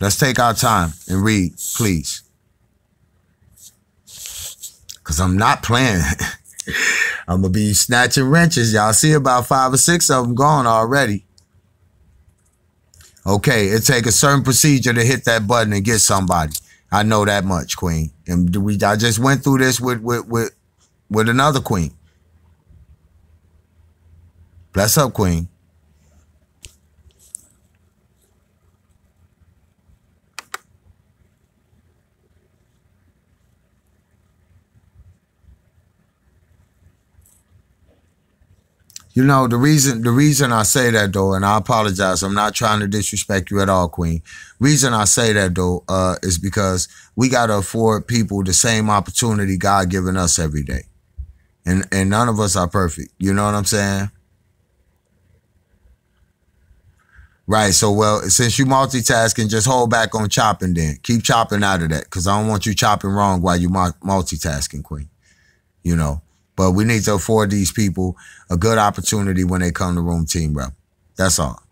Let's take our time and read, please. Because I'm not playing. I'm going to be snatching wrenches. Y'all see about 5 or 6 of them gone already. Okay, it take a certain procedure to hit that button and get somebody. I know that much, Queen. And I just went through this with another Queen. Bless up, Queen. You know, the reason I say that, though, and I apologize, I'm not trying to disrespect you at all, Queen. Reason I say that, though, is because we got to afford people the same opportunity God giving us every day. And none of us are perfect. You know what I'm saying? Right. So, well, since you multitasking, just hold back on chopping then. Keep chopping out of that because I don't want you chopping wrong while you multitasking, Queen. You know. But we need to afford these people a good opportunity when they come to Room Team, bro. That's all.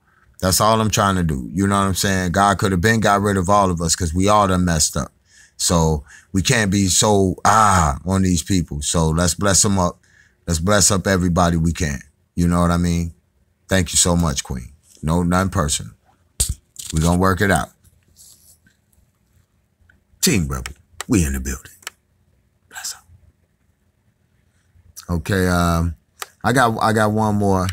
That's all I'm trying to do. You know what I'm saying? God could have been got rid of all of us because we all done messed up. So we can't be so on these people. So let's bless them up. Let's bless up everybody we can. You know what I mean? Thank you so much, Queen. No, nothing personal. We're going to work it out. Team Rebel, we in the building. Bless up. Okay, I got one more.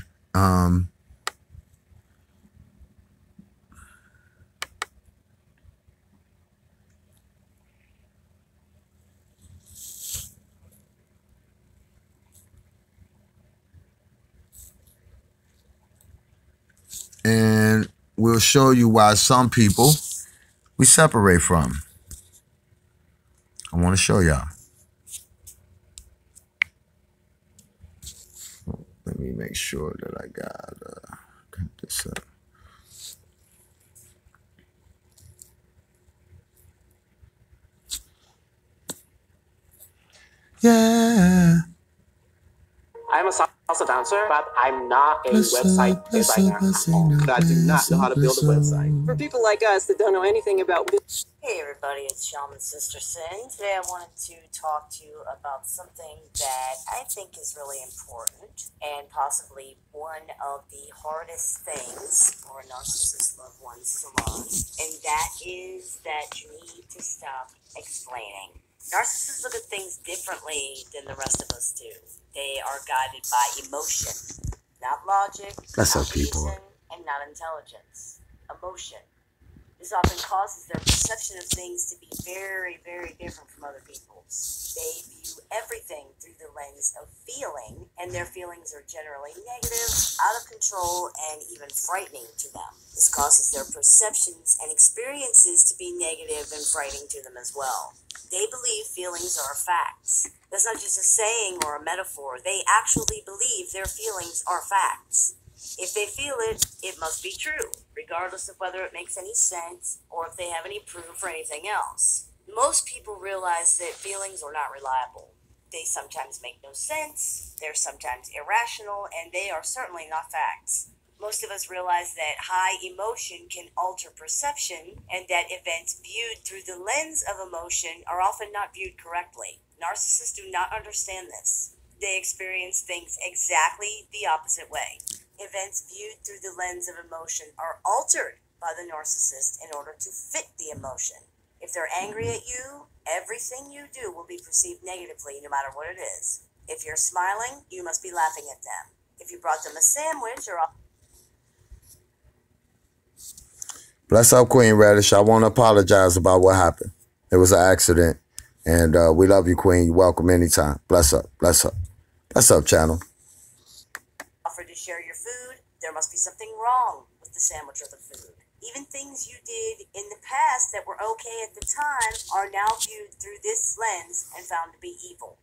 And we'll show you why some people we separate from. I want to show y'all. Let me make sure that I got this up. Yeah. I'm a salsa dancer, but I'm not a website designer. I do not know how to build a website. For people like us that don't know anything about Hey everybody, it's Shaman Sister Sin. Today I wanted to talk to you about something that I think is really important and possibly one of the hardest things for narcissist loved ones to learn, and that is that you need to stop explaining. Narcissists look at things differently than the rest of us do. They are guided by emotion, not logic, That's not how people reason, and not intelligence. Emotion. This often causes their perception of things to be very, very different from other people's. They view everything through the lens of feeling, and their feelings are generally negative, out of control, and even frightening to them. This causes their perceptions and experiences to be negative and frightening to them as well. They believe feelings are facts. That's not just a saying or a metaphor. They actually believe their feelings are facts. If they feel it, it must be true, regardless of whether it makes any sense or if they have any proof or anything else. Most people realize that feelings are not reliable. They sometimes make no sense, they're sometimes irrational, and they are certainly not facts. Most of us realize that high emotion can alter perception and that events viewed through the lens of emotion are often not viewed correctly. Narcissists do not understand this. They experience things exactly the opposite way. Events viewed through the lens of emotion are altered by the narcissist in order to fit the emotion. If they're angry at you, everything you do will be perceived negatively no matter what it is. If you're smiling, you must be laughing at them. If you brought them a sandwich or Bless up, Queen Radish. I want to apologize about what happened. It was an accident. And we love you, Queen. You're welcome anytime. Bless up. Bless up. Bless up, channel. offer to share your food, there must be something wrong with the sandwich or the food. Even things you did in the past that were okay at the time are now viewed through this lens and found to be evil.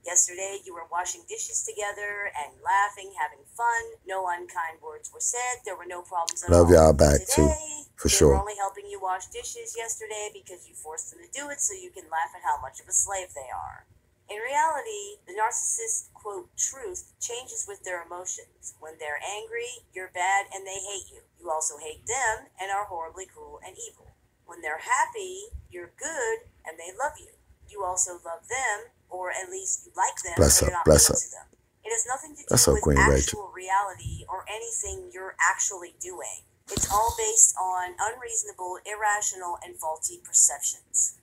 Yesterday, you were washing dishes together and laughing, having fun. No unkind words were said. There were no problems at all. Love y'all back Today, too, for they sure. were only helping you wash dishes yesterday because you forced them to do it so you can laugh at how much of a slave they are. In reality, the narcissist's, quote, truth changes with their emotions. When they're angry, you're bad and they hate you. You also hate them and are horribly cruel and evil. When they're happy, you're good and they love you. You also love them, or at least you like them, Bless but you're up, not bless mean up. to them. It has nothing to Bless do up, with Queen actual Rachel. reality or anything you're actually doing. It's all based on unreasonable, irrational, and faulty perceptions.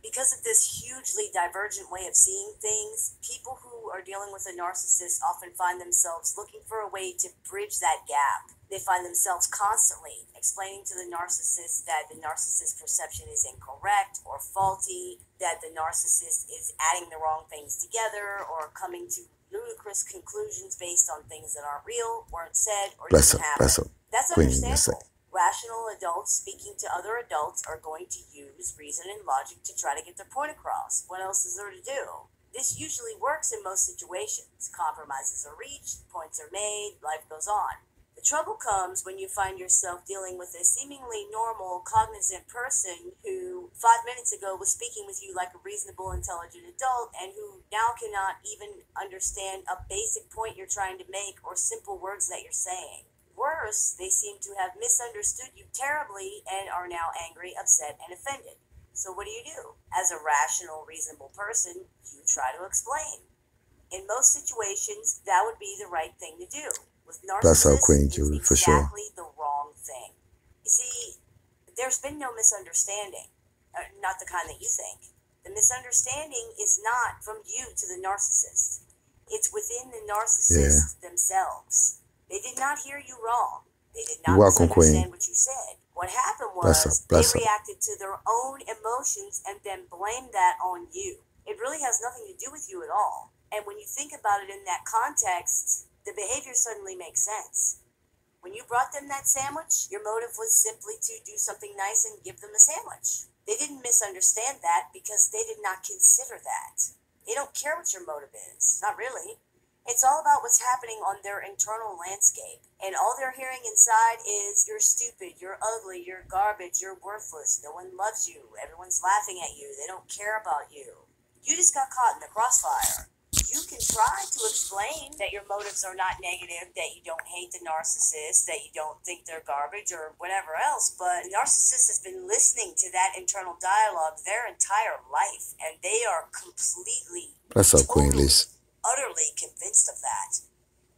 Because of this hugely divergent way of seeing things, people who are dealing with a narcissist often find themselves looking for a way to bridge that gap. They find themselves constantly explaining to the narcissist that the narcissist perception is incorrect or faulty, that the narcissist is adding the wrong things together, or coming to ludicrous conclusions based on things that aren't real, weren't said, or Bless didn't up, happen. bless up. That's Queen, understandable. Rational adults speaking to other adults are going to use reason and logic to try to get their point across. What else is there to do? This usually works in most situations. Compromises are reached, points are made, life goes on. The trouble comes when you find yourself dealing with a seemingly normal, cognizant person who 5 minutes ago was speaking with you like a reasonable, intelligent adult and who now cannot even understand a basic point you're trying to make or simple words that you're saying. Worse, they seem to have misunderstood you terribly and are now angry, upset, and offended. So what do? As a rational, reasonable person, you try to explain. In most situations, that would be the right thing to do. With Bless up, Queen narcissists, Julie, it's for sure. exactly the wrong thing. You see, there's been no misunderstanding. Not the kind that you think. The misunderstanding is not from you to the narcissist. It's within the narcissists themselves. They did not hear you wrong. They did not misunderstand what you said. What happened was they reacted to their own emotions and then blamed that on you. It really has nothing to do with you at all. And when you think about it in that context, the behavior suddenly makes sense. When you brought them that sandwich, your motive was simply to do something nice and give them the sandwich. They didn't misunderstand that because they did not consider that. They don't care what your motive is. Not really. It's all about what's happening on their internal landscape. And all they're hearing inside is, you're stupid, you're ugly, you're garbage, you're worthless, no one loves you, everyone's laughing at you, they don't care about you. You just got caught in the crossfire. You can try to explain that your motives are not negative, that you don't hate the narcissist, that you don't think they're garbage or whatever else, but the narcissist has been listening to that internal dialogue their entire life, and they are completely, utterly convinced of that.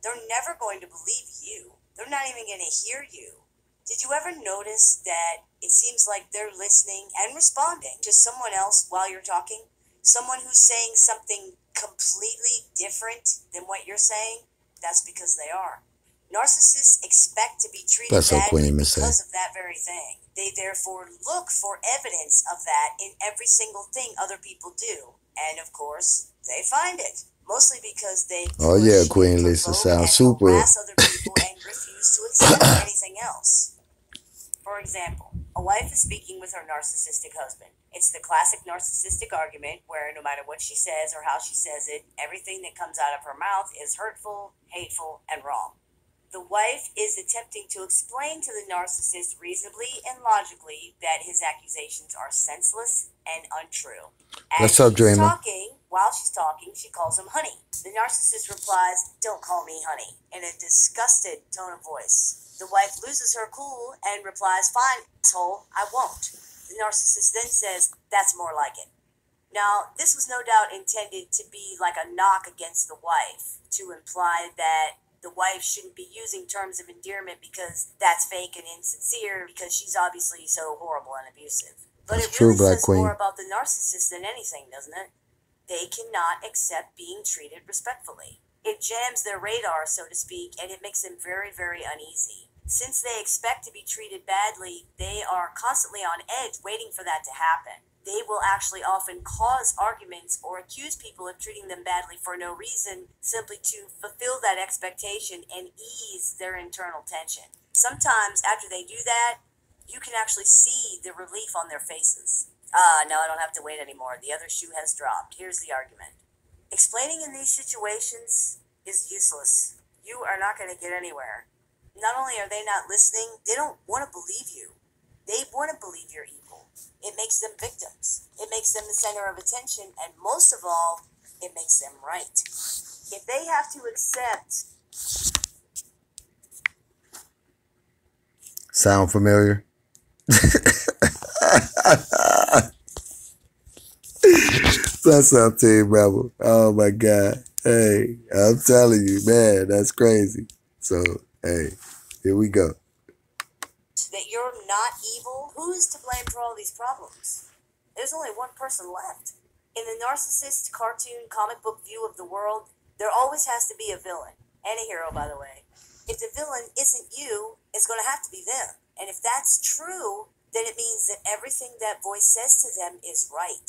They're never going to believe you. They're not even going to hear you. Did you ever notice that it seems like they're listening and responding to someone else while you're talking? Someone who's saying something completely different than what you're saying? That's because they are. Narcissists expect to be treated badly because of that very thing. They therefore look for evidence of that in every single thing other people do. And of course, they find it. Mostly because they push, Queen Lisa sounds super. Harass other people and refuse to accept anything else. For example, a wife is speaking with her narcissistic husband. It's the classic narcissistic argument where no matter what she says or how she says it, everything that comes out of her mouth is hurtful, hateful, and wrong. The wife is attempting to explain to the narcissist reasonably and logically that his accusations are senseless and untrue. As while she's talking, she calls him honey. The narcissist replies, "Don't call me honey," in a disgusted tone of voice. The wife loses her cool and replies, "Fine, asshole, I won't." The narcissist then says, "That's more like it." Now, this was no doubt intended to be like a knock against the wife, to imply that the wife shouldn't be using terms of endearment because that's fake and insincere, because she's obviously so horrible and abusive. But it really says more about the narcissist than anything, doesn't it? They cannot accept being treated respectfully. It jams their radar, so to speak, and it makes them very, very uneasy. Since they expect to be treated badly, they are constantly on edge waiting for that to happen. They will actually often cause arguments or accuse people of treating them badly for no reason, simply to fulfill that expectation and ease their internal tension. Sometimes after they do that, you can actually see the relief on their faces. No, I don't have to wait anymore. The other shoe has dropped. Here's the argument. Explaining in these situations is useless. You are not going to get anywhere. Not only are they not listening, they don't want to believe you. They want to believe you're evil. It makes them victims. It makes them the center of attention, and most of all, it makes them right. If they have to accept... Sound familiar? Bless up, Team Rebel. Oh my God. Hey, I'm telling you, man, that's crazy. So, hey, here we go. That you're not evil? Who is to blame for all these problems? There's only one person left. In the narcissist cartoon comic book view of the world, there always has to be a villain. And a hero, by the way. If the villain isn't you, it's going to have to be them. And if that's true, then it means that everything that voice says to them is right.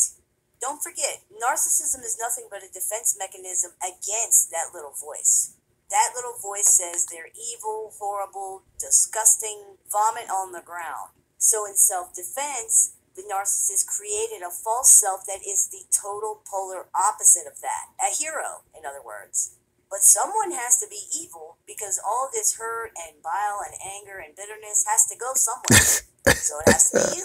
Don't forget, narcissism is nothing but a defense mechanism against that little voice. That little voice says they're evil, horrible, disgusting, vomit on the ground. So in self-defense, the narcissist created a false self that is the total polar opposite of that. A hero, in other words. But someone has to be evil because all this hurt and bile and anger and bitterness has to go somewhere. So it has to be you.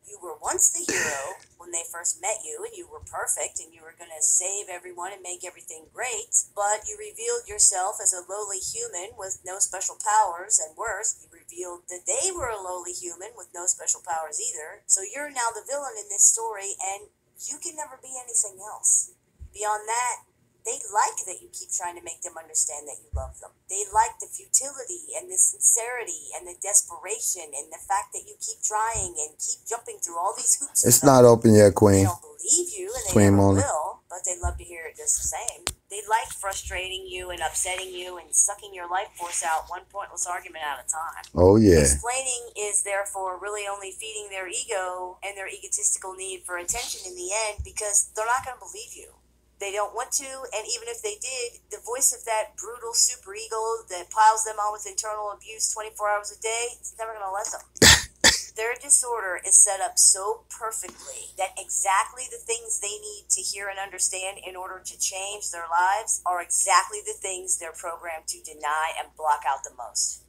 You were once the hero when they first met you, and you were perfect, and you were going to save everyone and make everything great, but you revealed yourself as a lowly human with no special powers, and worse, you revealed that they were a lowly human with no special powers either, so you're now the villain in this story, and you can never be anything else. Beyond that, they like that you keep trying to make them understand that you love them. They like the futility and the sincerity and the desperation and the fact that you keep trying and keep jumping through all these hoops. It's not open yet, They Queen. don't believe you, and they Queen never Mona. will, but they love to hear it just the same. They like frustrating you and upsetting you and sucking your life force out one pointless argument at a time. Oh, yeah. Explaining is therefore really only feeding their ego and their egotistical need for attention in the end, because they're not going to believe you. They don't want to, and even if they did, the voice of that brutal superego that piles them on with internal abuse 24 hours a day, it's never going to let them. Their disorder is set up so perfectly that exactly the things they need to hear and understand in order to change their lives are exactly the things they're programmed to deny and block out the most.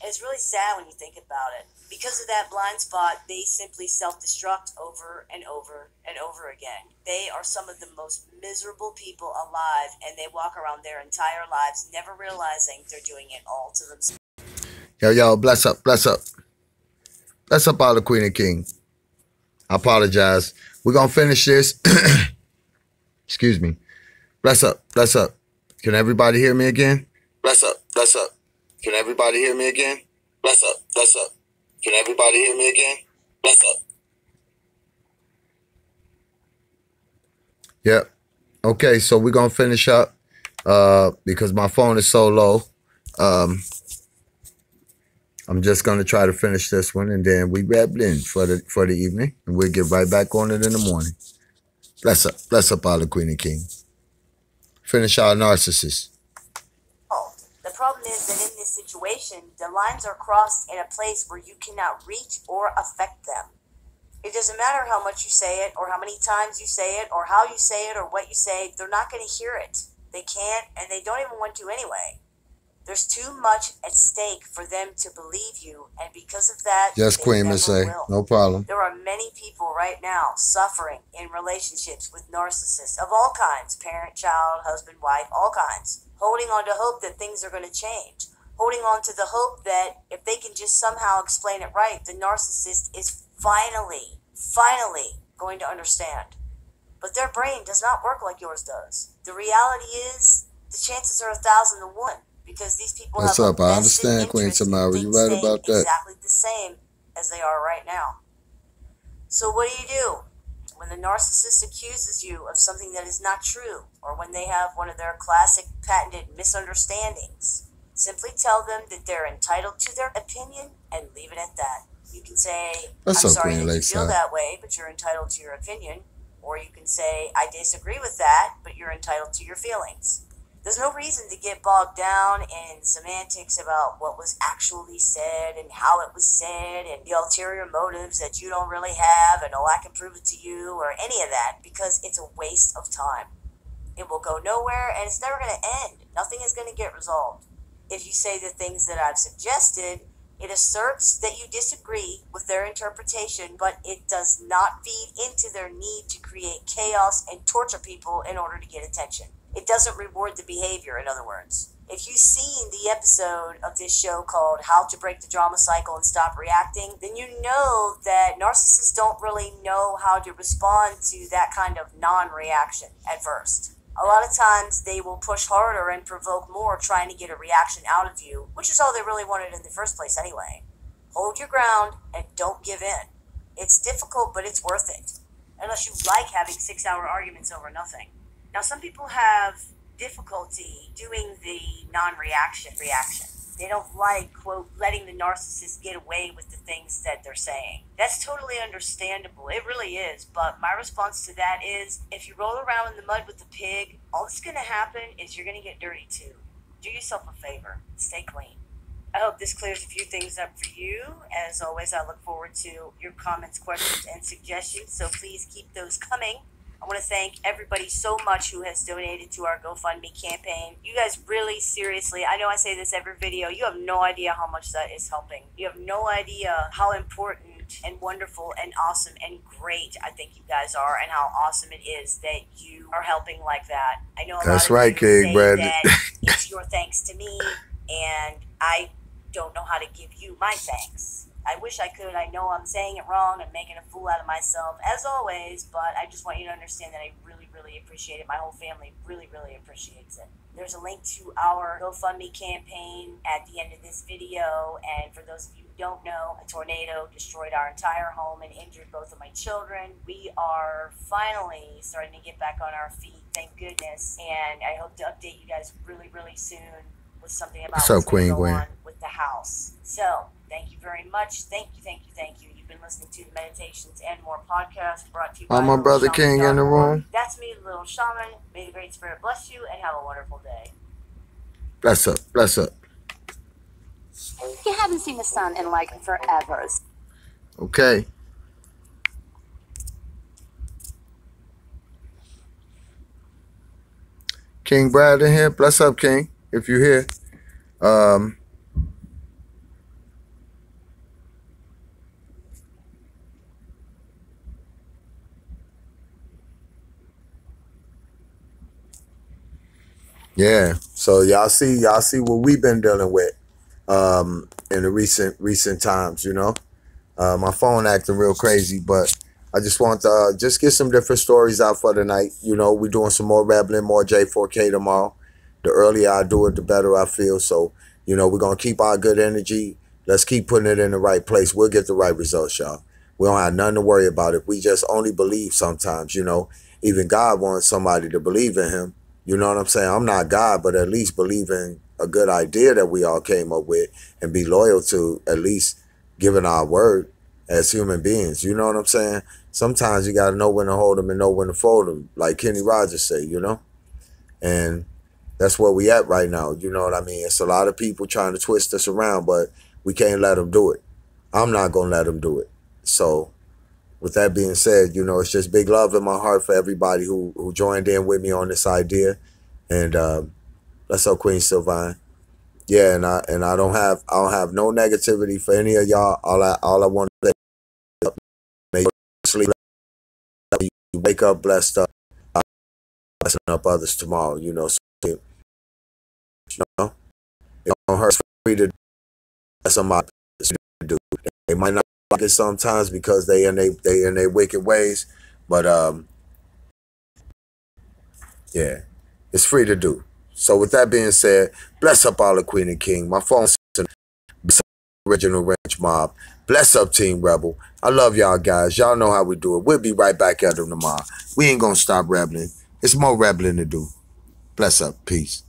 And it's really sad when you think about it. Because of that blind spot, they simply self-destruct over and over and over again. They are some of the most miserable people alive, and they walk around their entire lives never realizing they're doing it all to themselves. Yo, bless up, bless up. Bless up all the Queen and King. I apologize. We're going to finish this. Excuse me. Bless up, bless up. Can everybody hear me again? Bless up, bless up. Can everybody hear me again? Bless up, bless up. Can everybody hear me again? Bless up. Yep. Okay, so we're going to finish up because my phone is so low. I'm just going to try to finish this one, and then we wrap it in for the evening, and we'll get right back on it in the morning. Bless up all the Queen and King. Finish our narcissists. The problem is that in this situation, the lines are crossed in a place where you cannot reach or affect them. It doesn't matter how much you say it, or how many times you say it, or how you say it, or what you say, they're not going to hear it. They can't, and they don't even want to anyway. There's too much at stake for them to believe you, and because of that, Yes, they Queen never Miss A. will. No problem. There are many people right now suffering in relationships with narcissists of all kinds, parent, child, husband, wife, all kinds, holding on to hope that things are going to change, holding on to the hope that if they can just somehow explain it right, the narcissist is finally going to understand. But their brain does not work like yours does. The reality is, the chances are 1,000 to 1. Because these people What's have up? I understand, Queen Tamara. You right about that. Exactly the same as they are right now. So what do? When the narcissist accuses you of something that is not true, or when they have one of their classic patented misunderstandings, simply tell them that they're entitled to their opinion and leave it at that. You can say, I'm sorry that you feel that way, but you're entitled to your opinion. Or you can say, I disagree with that, but you're entitled to your feelings. There's no reason to get bogged down in semantics about what was actually said and how it was said and the ulterior motives that you don't really have and, oh, I can prove it to you or any of that, because it's a waste of time. It will go nowhere, and it's never going to end. Nothing is going to get resolved. If you say the things that I've suggested, it asserts that you disagree with their interpretation, but it does not feed into their need to create chaos and torture people in order to get attention. It doesn't reward the behavior, in other words. If you've seen the episode of this show called How to Break the Drama Cycle and Stop Reacting, then you know that narcissists don't really know how to respond to that kind of non-reaction at first. A lot of times they will push harder and provoke more, trying to get a reaction out of you, which is all they really wanted in the first place anyway. Hold your ground and don't give in. It's difficult, but it's worth it. Unless you like having 6-hour arguments over nothing. Now, some people have difficulty doing the non-reaction. They don't like, quote, letting the narcissist get away with the things that they're saying. That's totally understandable. It really is. But my response to that is, if you roll around in the mud with the pig, all that's going to happen is you're going to get dirty too. Do yourself a favor. Stay clean. I hope this clears a few things up for you. As always, I look forward to your comments, questions, and suggestions. So please keep those coming. I want to thank everybody so much who has donated to our GoFundMe campaign. You guys really, seriously, I know I say this every video, you have no idea how much that is helping. You have no idea how important and wonderful and awesome and great I think you guys are, and how awesome it is that you are helping like that. I know a That's lot of right, you say King Brad. that it's your thanks to me, and I don't know how to give you my thanks. I wish I could. I know I'm saying it wrong and making a fool out of myself, as always, but I just want you to understand that I really, really appreciate it. My whole family really, really appreciates it. There's a link to our GoFundMe campaign at the end of this video, and for those of you who don't know, a tornado destroyed our entire home and injured both of my children. We are finally starting to get back on our feet, thank goodness, and I hope to update you guys really, really soon with something about what's going to go on with the house. So, thank you very much. Thank you, thank you, thank you. You've been listening to the Meditations and More podcast brought to you by my brother King in the room. That's me, Little Shaman. May the Great Spirit bless you and have a wonderful day. Bless up, bless up. You haven't seen the sun in like forever. Okay. King Brad in here. Bless up, King, if you're here. Yeah, so y'all see what we've been dealing with in the recent times, you know. My phone acting real crazy, but I just want to just get some different stories out for tonight. You know, we're doing some more rambling, more J4k tomorrow. The earlier I do it, the better I feel. So, you know, we're going to keep our good energy. Let's keep putting it in the right place. We'll get the right results, y'all. We don't have nothing to worry about. If we just only believe sometimes, you know, even God wants somebody to believe in him. You know what I'm saying? I'm not God, but at least believe in a good idea that we all came up with and be loyal to at least giving our word as human beings. You know what I'm saying? Sometimes you got to know when to hold them and know when to fold them, like Kenny Rogers say, you know? And that's where we at right now. You know what I mean? It's a lot of people trying to twist us around, but we can't let them do it. I'm not going to let them do it. So with that being said, you know, it's just big love in my heart for everybody who joined in with me on this idea. And bless up, Queen Sylvine. Yeah, and I don't have no negativity for any of y'all. All I want to say, make you sleep, you wake up blessed up, blessing up others tomorrow. You know, so, you know, it don't hurt for to somebody to do. They might not like it sometimes because they in their wicked ways, but yeah, it's free to do. So with that being said, bless up all the Queen and King. My phone's original range mob. Bless up Team Rebel. I love y'all guys. Y'all know how we do it. We'll be right back at them tomorrow. We ain't gonna stop rebelling. It's more rebelling to do. Bless up. Peace.